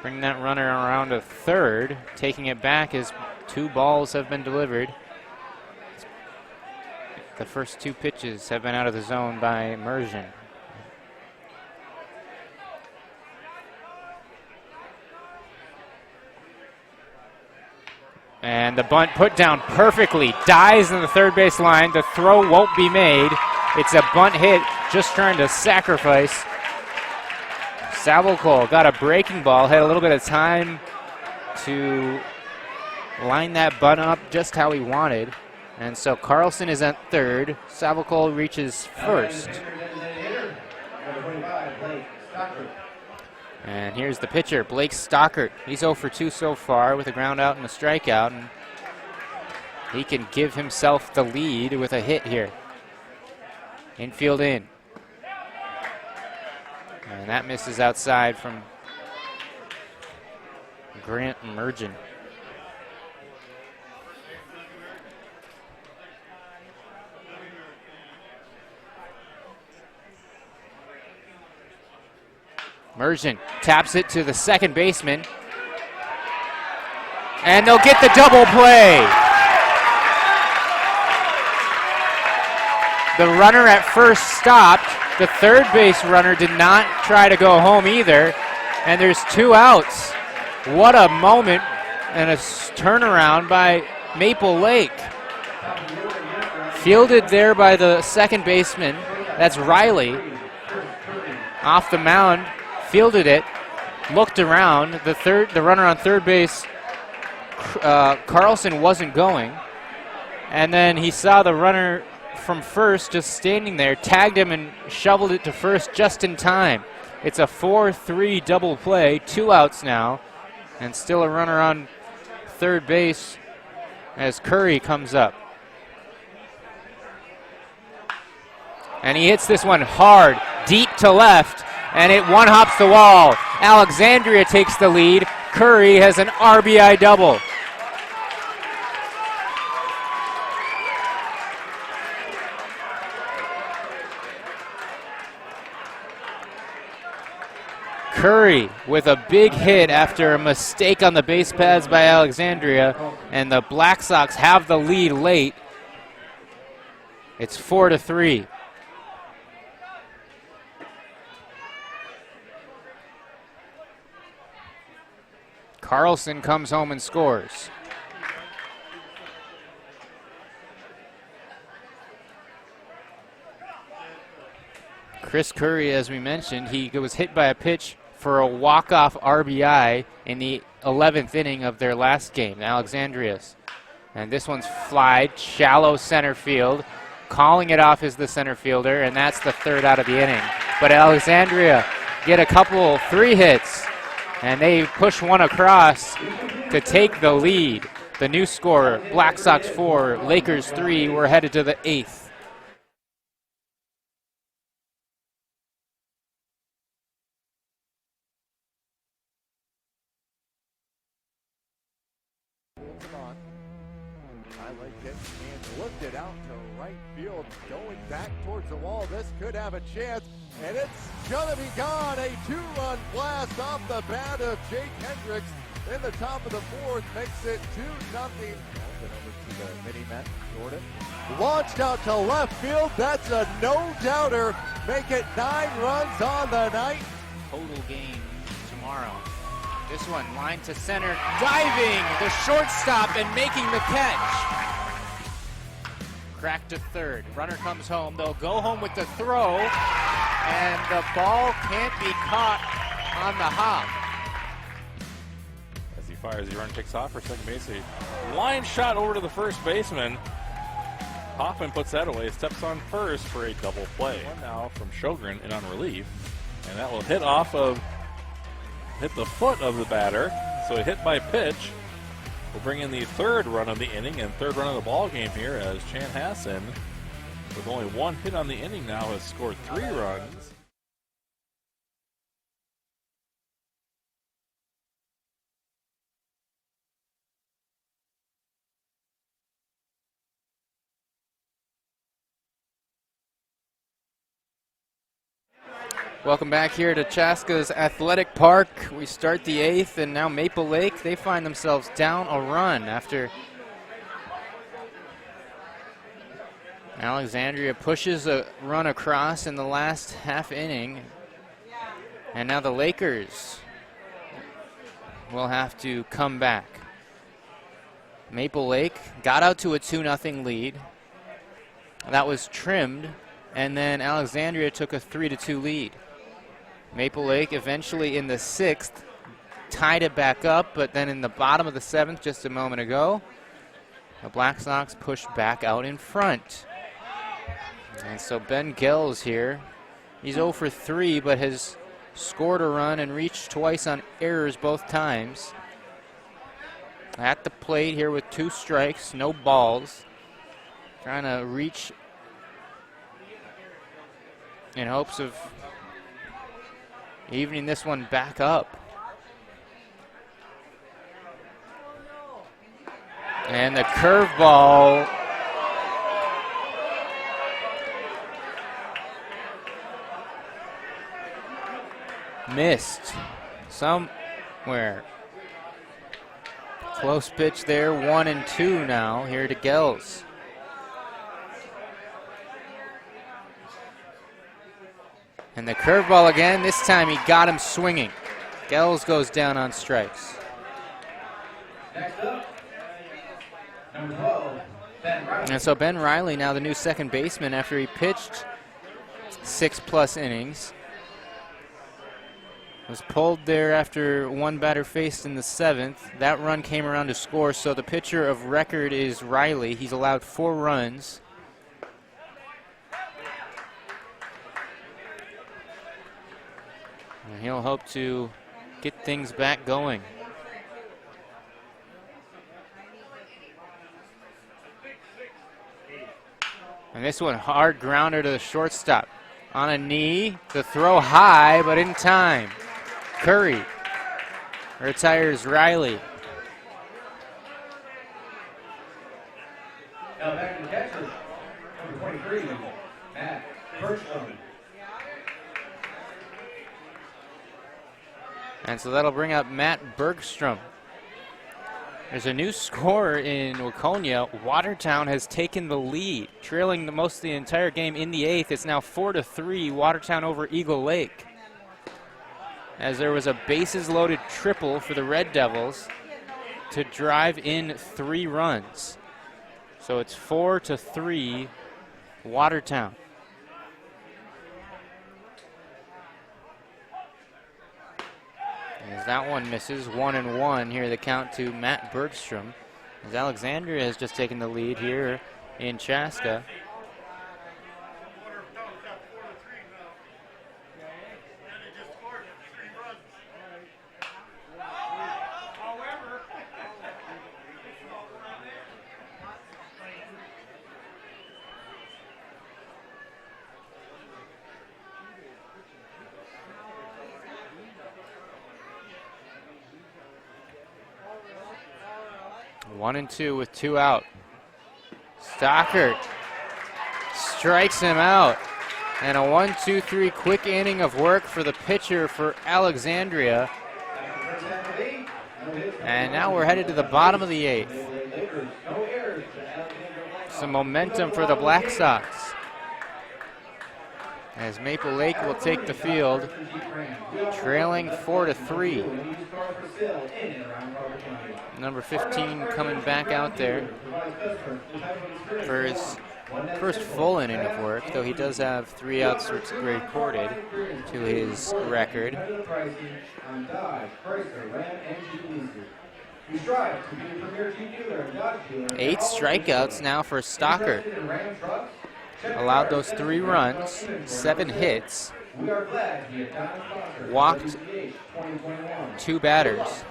bring that runner around to third. Taking it back as 2 balls have been delivered. The first 2 pitches have been out of the zone by Mergen. And the bunt put down perfectly. Dies in the third base line. The throw won't be made. It's a bunt hit, just trying to sacrifice. Savalcol got a breaking ball, had a little bit of time to line that bunt up just how he wanted. And so Carlson is at third. Savalcol reaches first. And here's the pitcher, Blake Stockert. He's 0 for 2 so far with a ground out and a strikeout. And he can give himself the lead with a hit here. Infield in. And that misses outside from Grant Mergen. Mergen taps it to the second baseman. And they'll get the double play. The runner at first stopped. The third base runner did not try to go home either. And there's 2 outs. What a moment and a turnaround by Maple Lake. Fielded there by the second baseman. That's Reilly. Off the mound, fielded it, looked around. The runner on third base, Carlson, wasn't going. And then he saw the runner from first just standing there, tagged him and shoveled it to first just in time. It's a 4-3 double play, 2 outs now, and still a runner on third base as Curry comes up. And he hits this one hard, deep to left, and it one-hops the wall. Alexandria takes the lead. Curry has an RBI double. Curry with a big hit after a mistake on the base paths by Alexandria, and the Black Sox have the lead late. It's 4-3. Carlson comes home and scores. Chris Curry, as we mentioned, he was hit by a pitch for a walk-off RBI in the 11th inning of their last game, Alexandria's. And this one's flied, shallow center field. Calling it off is the center fielder, and that's the 3rd out of the inning. But Alexandria get a couple, 3 hits, and they push one across to take the lead. The new score, Black Sox 4, Lakers 3. We're headed to the 8th. Lifted out to right field, going back towards the wall. This could have a chance, and it's gonna be gone. A 2-run blast off the bat of Jake Hendricks in the top of the 4th makes it 2-0. Over to the mini-met, Jordan. Launched out to left field. That's a no-doubter. Make it 9 runs on the night. Total game tomorrow. This one, line to center, diving, the shortstop, and making the catch. Crack to third. Runner comes home. They'll go home with the throw, and the ball can't be caught on the hop. As he fires, the run takes off for second base. A line shot over to the first baseman. Hoffman puts that away, steps on first for a double play. One now from Sjogren and on relief, and that will hit the foot of the batter. So a hit by pitch will bring in the 3rd run of the inning and 3rd run of the ball game here, as Chan Hassan, with only 1 hit on the inning now, has scored 3 runs. Welcome back here to Chaska's Athletic Park. We start the 8th, and now Maple Lake, they find themselves down a run after Alexandria pushes a run across in the last half inning. And now the Lakers will have to come back. Maple Lake got out to a 2-0 lead. That was trimmed, and then Alexandria took a 3-2 lead. Maple Lake eventually in the 6th tied it back up, but then in the bottom of the 7th just a moment ago, the Black Sox pushed back out in front. And so Ben Gell's here. He's 0 for 3, but has scored a run and reached twice on errors both times. at the plate here with 2 strikes, no balls. Trying to reach in hopes of evening this one back up. And the curveball missed somewhere. Close pitch there, 1-2 now here to Gels. And the curveball again, this time he got him swinging. Gels goes down on strikes. Next up, number 12, Ben Reilly. And so Ben Reilly now the new second baseman after he pitched 6+ innings. Was pulled there after 1 batter faced in the 7th. That run came around to score, so the pitcher of record is Reilly. He's allowed 4 runs. And he'll hope to get things back going. And this one, hard grounder to the shortstop. On a knee, the throw high, but in time. Curry retires Reilly. Now back to the catcher, number 23, Matt Bergstrom. And so that'll bring up Matt Bergstrom. There's a new score in Waconia. Watertown has taken the lead, trailing most of the entire game in the 8th. It's now 4-3, Watertown over Eagle Lake. As there was a bases-loaded triple for the Red Devils to drive in 3 runs. So it's 4-3, Watertown. As that one misses, 1-1 here, the count to Matt Bergstrom. As Alexandria has just taken the lead here in Chaska. One and two with 2 out. Stockert strikes him out. And a 1-2-3 quick inning of work for the pitcher for Alexandria. And now we're headed to the bottom of the 8th. Some momentum for the Black Sox. As Maple Lake will take the field, trailing 4-3. Number 15 coming back out there for his first full inning of work, though he does have 3 outs recorded to his record. 8 strikeouts now for Stockert. Allowed those 3 runs, 7 hits, walked 2 batters.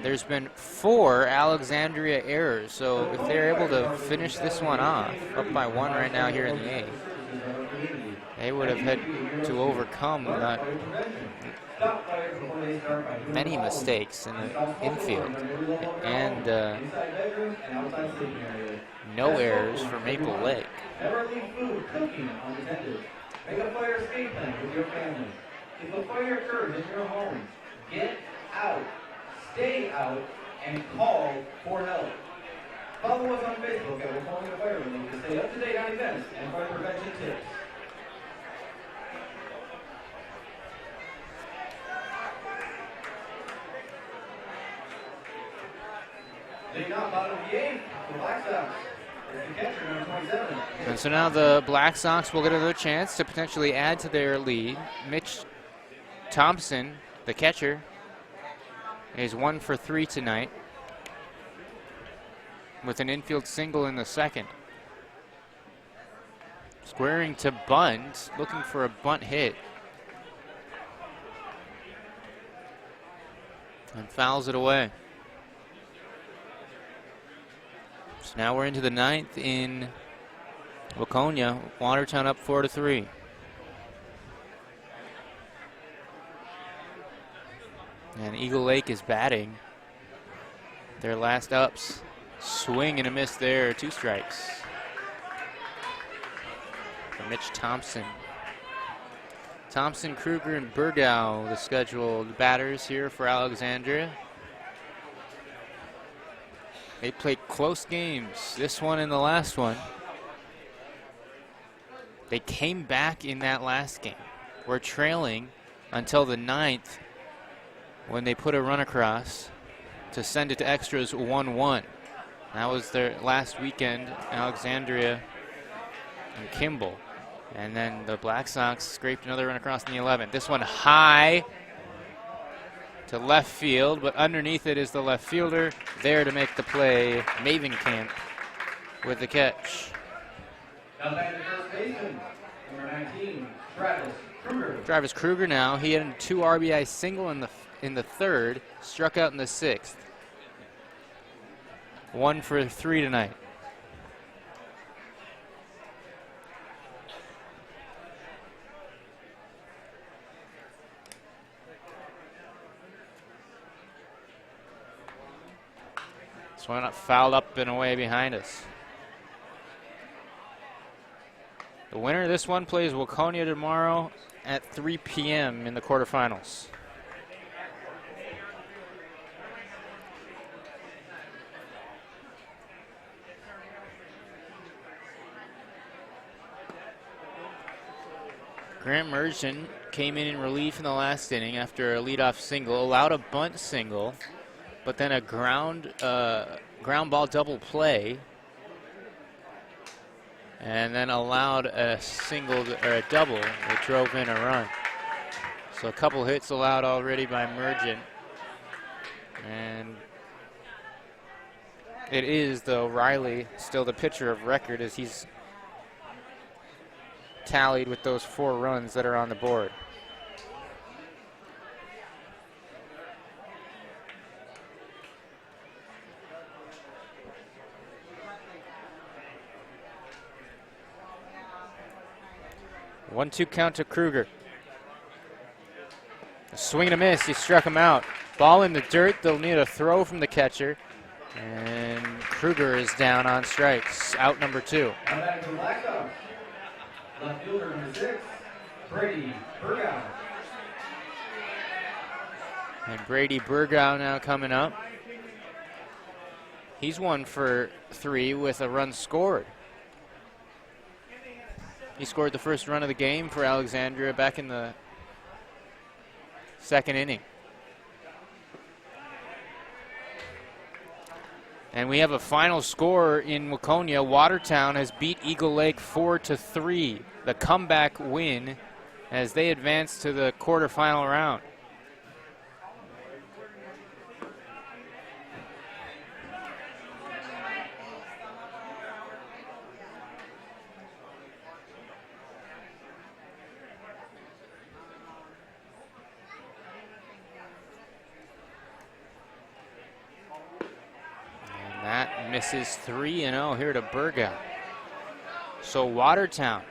There's been 4 Alexandria errors, so if they're able to finish this one off, up by 1 right now here in the 8th, they would have had to overcome many mistakes in the infield and no errors for Maple Lake. Never leave food cooking unattended. Make a fire escape plan with your family. If a fire occurs in your home, get out, stay out, and call for help. Follow us on Facebook at Waconia Fire Relief to stay up to date on events and fire prevention tips. Leading off bottom of the 8th, the Black Sox. And so now the Black Sox will get another chance to potentially add to their lead. Mitch Thompson, the catcher, is 1 for 3 tonight with an infield single in the 2nd. Squaring to bunt, looking for a bunt hit. And fouls it away. So now we're into the 9th in Waconia. Watertown up 4-3. And Eagle Lake is batting their last ups. Swing and a miss there, 2 strikes. For Mitch Thompson. Thompson, Krueger, and Burgow, the scheduled batters here for Alexandria. They played close games, this one and the last one. They came back in that last game. Were trailing until the 9th when they put a run across to send it to extras 1-1. That was their last weekend, Alexandria and Kimball. And then the Black Sox scraped another run across in the 11th. This one high to left field, but underneath it is the left fielder there to make the play. Mavenkamp with the catch. Now back to first baseman, number 19, Travis Krueger. Travis Krueger now. He had a 2 RBI single in the 3rd, struck out in the 6th. 1 for 3 tonight. This one up, fouled up and away behind us. The winner of this one plays Waconia tomorrow at 3 p.m. in the quarterfinals. Grant Merchant came in relief in the last inning after a leadoff single, allowed a bunt single, but then a ground ball double play, and then allowed a single or a double that drove in a run. So a couple hits allowed already by Merchant, and it is, though, Reilly still the pitcher of record as he's tallied with those 4 runs that are on the board. One-two count to Krueger. A swing and a miss. He struck him out. Ball in the dirt. They'll need a throw from the catcher. And Krueger is down on strikes. Out number 2. Now back to the Black Sox. Left fielder number 6, Brady Burgow. And Brady Burgow now coming up. He's 1 for 3 with a run scored. He scored the first run of the game for Alexandria back in the 2nd inning. And we have a final score in Waconia. Watertown has beat Eagle Lake 4-3. The comeback win as they advance to the quarterfinal round. That misses 3-0 here to Burgow. So Watertown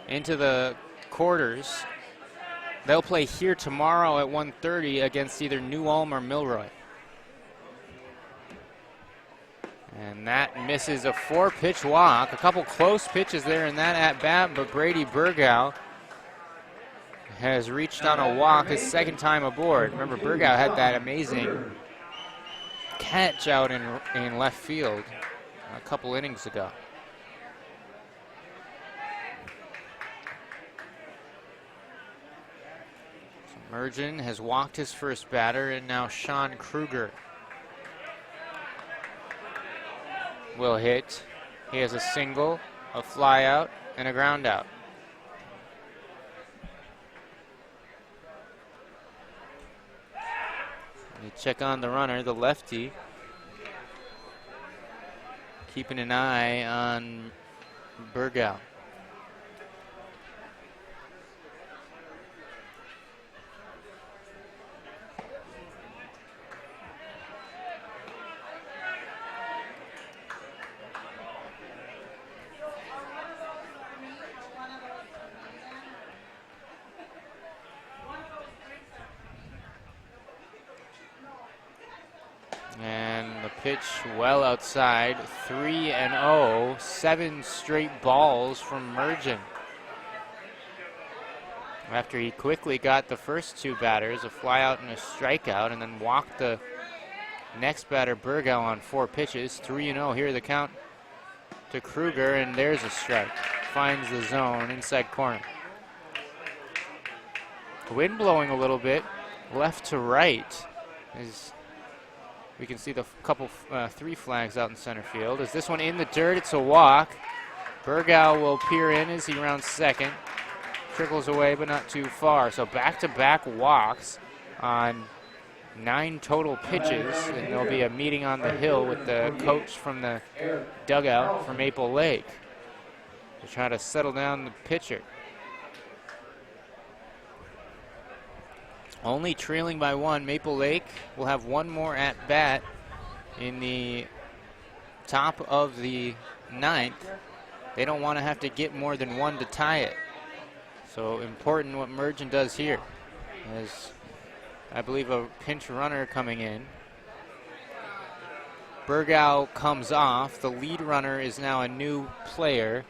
into the quarters. They'll play here tomorrow at 1:30 against either New Ulm or Milroy. And that misses a 4-pitch walk. A couple close pitches there in that at-bat, but Brady Burgow has reached on a walk his 2nd time aboard. Remember, Burgow had that amazing catch out in left field a couple innings ago. So Mergen has walked his first batter, and now Sean Krueger will hit. He has a single, a fly out, and a ground out. You check on the runner, the lefty, keeping an eye on Burgow. And the pitch well outside. 3-0. 7 straight balls from Mergen. After he quickly got the first 2 batters, a fly out and a strikeout, and then walked the next batter, Burgow, on 4 pitches. 3-0. Here the count to Krueger, and there's a strike. Finds the zone, inside corner. Wind blowing a little bit, left to right. As we can see the couple, 3 flags out in center field. Is this one in the dirt? It's a walk. Burgow will peer in as he rounds second. Trickles away, but not too far. So back-to-back walks on 9 total pitches, and there'll be a meeting on the hill with the coach from the dugout for Maple Lake to try to settle down the pitcher. Only trailing by 1. Maple Lake will have 1 more at bat in the top of the 9th. They don't want to have to get more than 1 to tie it. So important what Mergen does here. As I believe a pinch runner coming in. Burgow comes off. The lead runner is now a new player.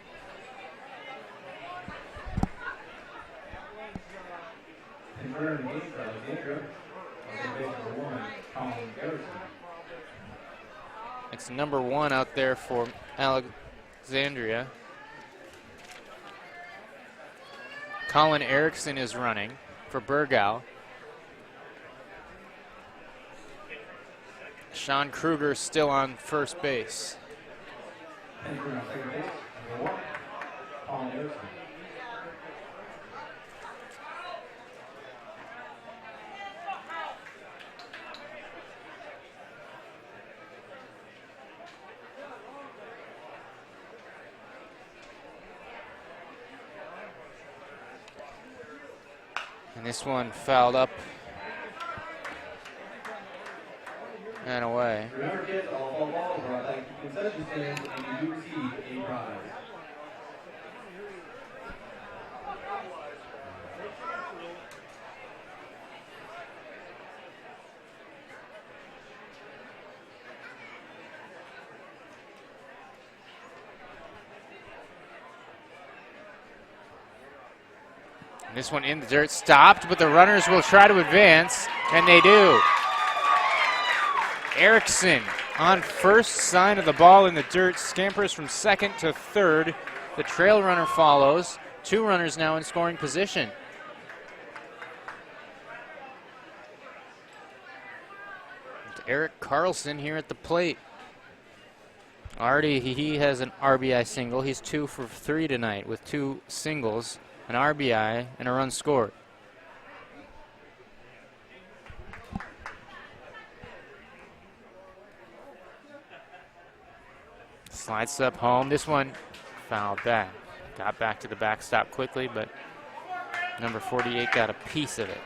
It's number 1 out there for Alexandria. Colin Erickson is running for Burgow. Sean Krueger still on first base. And this one fouled up and away. Remember, kids, all balls are like concession stands, and you do receive a prize. This one in the dirt, stopped, but the runners will try to advance, and they do. Erickson on first, sign of the ball in the dirt, scampers from second to third. The trail runner follows. 2 runners now in scoring position. Eric Carlson here at the plate. Already he has an RBI single. He's 2 for 3 tonight with 2 singles, an RBI, and a run scored. Slides up home. This one fouled back. Got back to the backstop quickly, but number 48 got a piece of it.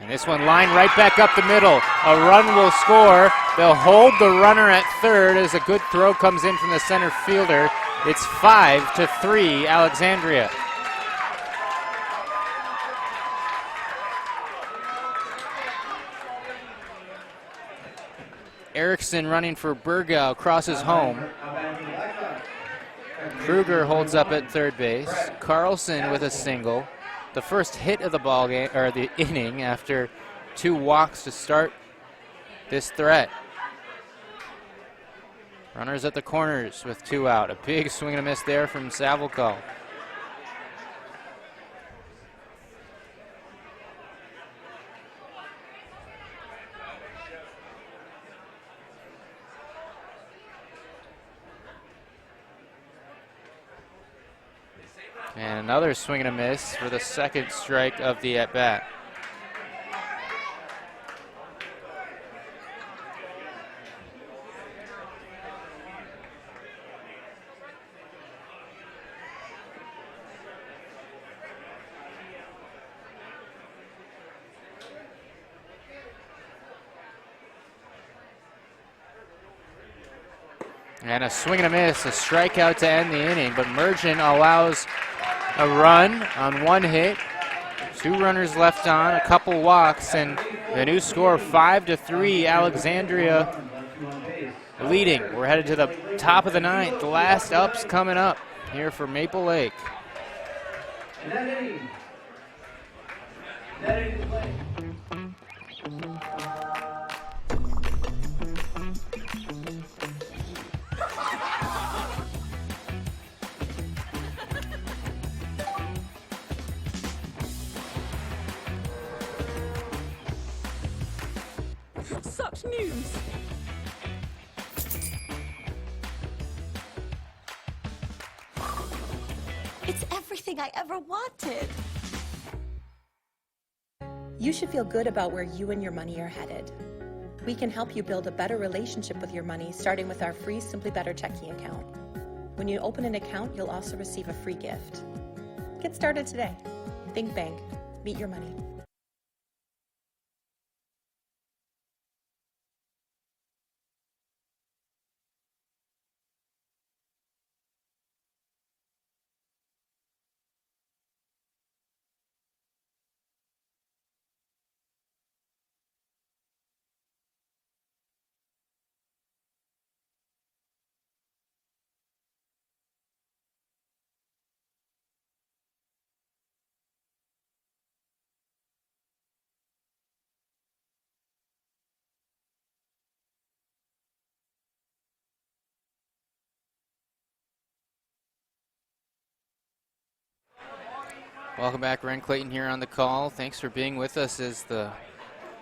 And this one lined right back up the middle. A run will score. They'll hold the runner at third as a good throw comes in from the center fielder. It's 5-3 Alexandria. Erickson running for Burgow, crosses home. Krueger holds up at third base. Carlson with a single. The first hit of the ball game, or the inning, after 2 walks to start this threat. Runners at the corners with 2 out. A big swing and a miss there from Savalco. And another swing and a miss for the second strike of the at-bat. And a swing and a miss, a strikeout to end the inning, but Merchant allows a run on one hit. 2 runners left on, a couple walks, and the new score 5-3, Alexandria leading. We're headed to the top of the 9th. The last up's coming up here for Maple Lake. Such news! It's everything I ever wanted. You should feel good about where you and your money are headed. We can help you build a better relationship with your money, starting with our free Simply Better checking account. When you open an account, you'll also receive a free gift. Get started today. Think Bank. Meet your money. Welcome back, Ren Clayton here on the call. Thanks for being with us as the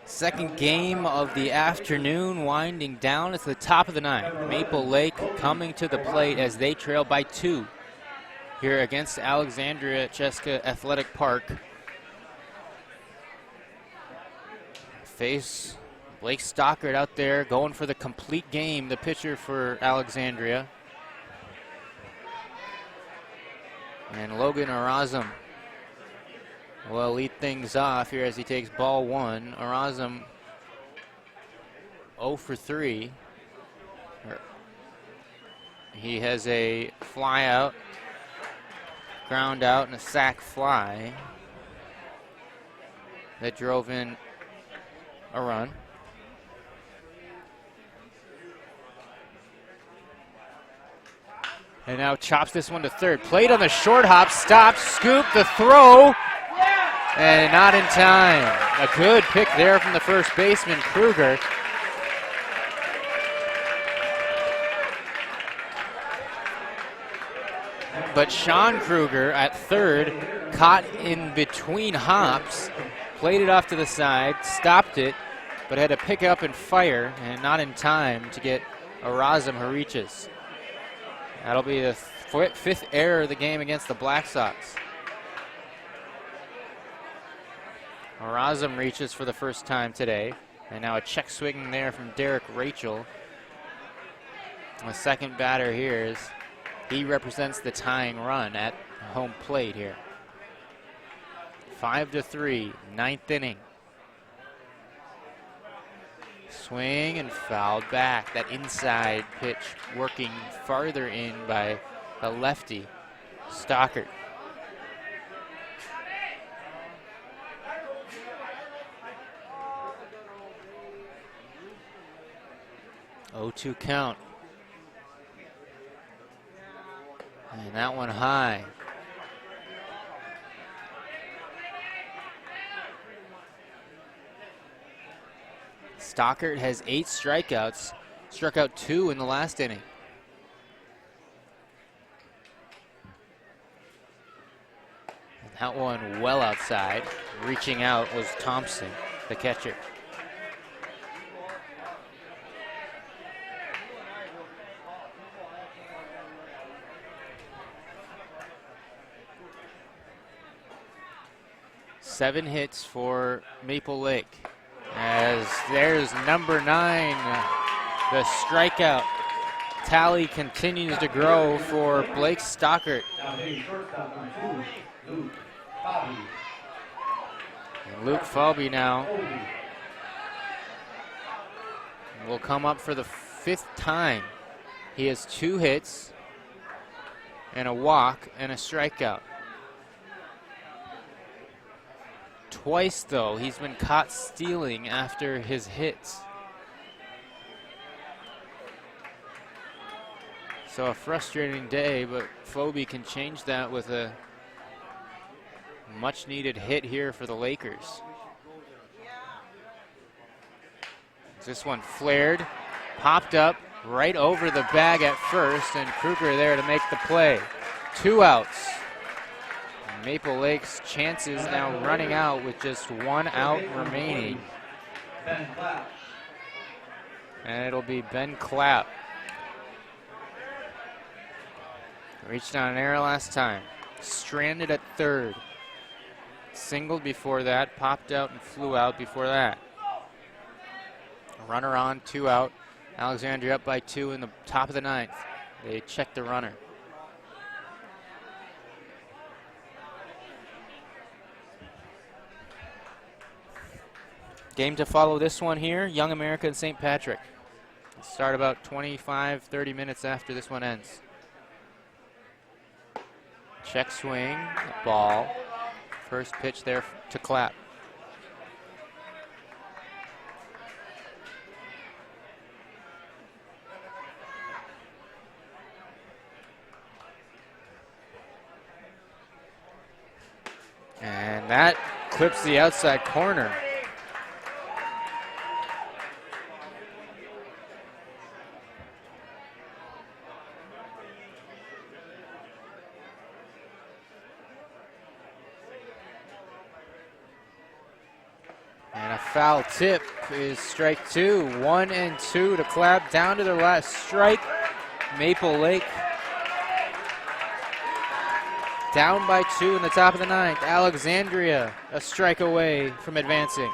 second game of the afternoon winding down. It's the top of the 9th. Maple Lake coming to the plate as they trail by 2 here against Alexandria at Cheska Athletic Park. Face Blake Stockert out there going for the complete game, the pitcher for Alexandria. And Logan Arazam will lead things off here as he takes ball 1. Arazam 0 for 3. He has a fly out, ground out, and a sac fly that drove in a run. And now chops this one to third. Played on the short hop, stopped, scoop, the throw. And not in time. A good pick there from the first baseman, Krueger. But Sean Krueger at third, caught in between hops, played it off to the side, stopped it, but had to pick up and fire, and not in time to get Arazam who reaches. That'll be the 5th error of the game against the Black Sox. Arazam reaches for the first time today. And now a check swing there from Derek Rachel. The second batter here is he represents the tying run at home plate here. 5-3, 9th inning. Swing and fouled back. That inside pitch working farther in by the lefty, Stockert. Oh, 2 count. And that one high. Stockert has 8 strikeouts, struck out 2 in the last inning. And that one well outside. Reaching out was Thompson, the catcher. Seven hits for Maple Lake. As there's number 9, the strikeout tally continues to grow for Blake Stockert. And Luke Falby now will come up for the 5th time He has 2 hits and a walk and a strikeout. Twice, though, he's been caught stealing after his hits. So a frustrating day, but Phoebe can change that with a much-needed hit here for the Lakers. This one flared, popped up right over the bag at first, and Krueger there to make the play. 2 outs. Maple Lake's chances now running out with just 1 out remaining. And it'll be Ben Clapp. Reached on an error last time. Stranded at third. Singled before that, popped out and flew out before that. Runner on, 2 out. Alexandria up by 2 in the top of the 9th. They check the runner. Game to follow this one here, Young America and St. Patrick. Start about 25, 30 minutes after this one ends. Check swing, ball. First pitch there to Clapp. And that clips the outside corner. And a foul tip is strike 2. 1 and 2 to Clapp, down to their last strike. Maple Lake down by 2 in the top of the 9th. Alexandria a strike away from advancing.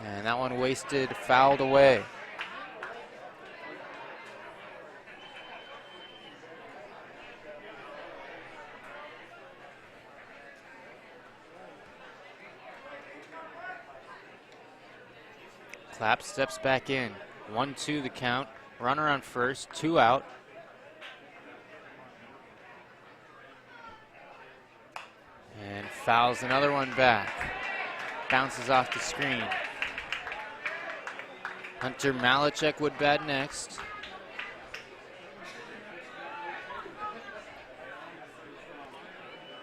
And that one wasted, fouled away. Clapp steps back in. 1-2 the count. Runner on first, 2 out. And fouls another one back. Bounces off the screen. Hunter Malachek would bat next.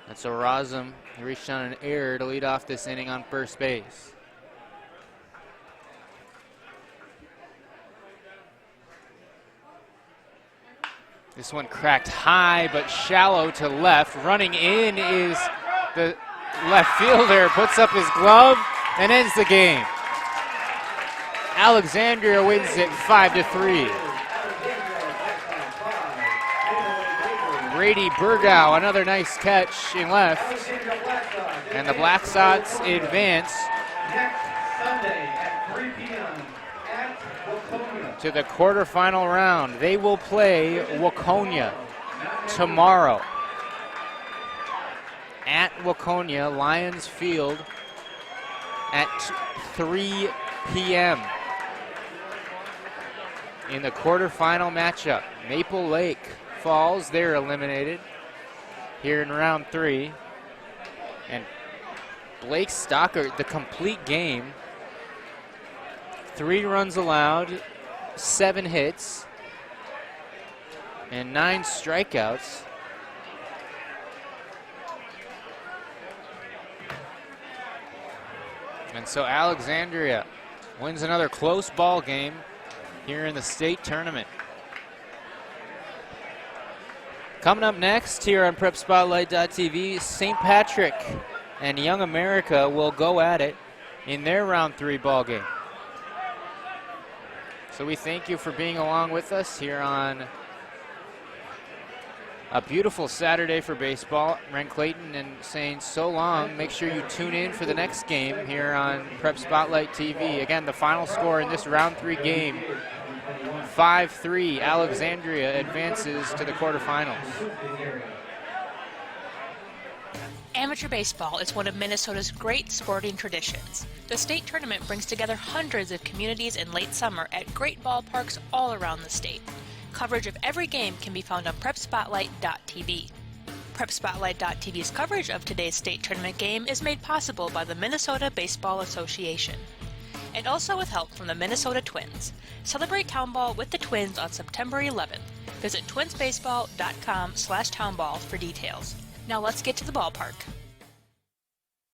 That's Razum. He reached on an error to lead off this inning on first base. This one cracked high but shallow to left. Running in is the left fielder, puts up his glove and ends the game. Alexandria wins it 5-3. Brady Burgow, another nice catch in left. And the Black Sox advance to the quarterfinal round. They will play Waconia tomorrow at Waconia, Lions Field at 3 p.m. in the quarterfinal matchup. Maple Lake falls, they're eliminated here in round 3. And Blake Stockert, the complete game, 3 runs allowed, 7 hits, and 9 strikeouts. And so Alexandria wins another close ball game here in the state tournament. Coming up next here on PrepSpotlight.tv, St. Patrick and Young America will go at it in their round 3 ball game. So we thank you for being along with us here on a beautiful Saturday for baseball. Ren Clayton and saying so long. Make sure you tune in for the next game here on Prep Spotlight TV. Again, the final score in this round 3 game, 5-3. Alexandria advances to the quarterfinals. Amateur baseball is one of Minnesota's great sporting traditions. The state tournament brings together hundreds of communities in late summer at great ballparks all around the state. Coverage of every game can be found on PrepSpotlight.tv. PrepSpotlight.tv's coverage of today's state tournament game is made possible by the Minnesota Baseball Association, and also with help from the Minnesota Twins. Celebrate Town Ball with the Twins on September 11th. Visit twinsbaseball.com/townball for details. Now let's get to the ballpark.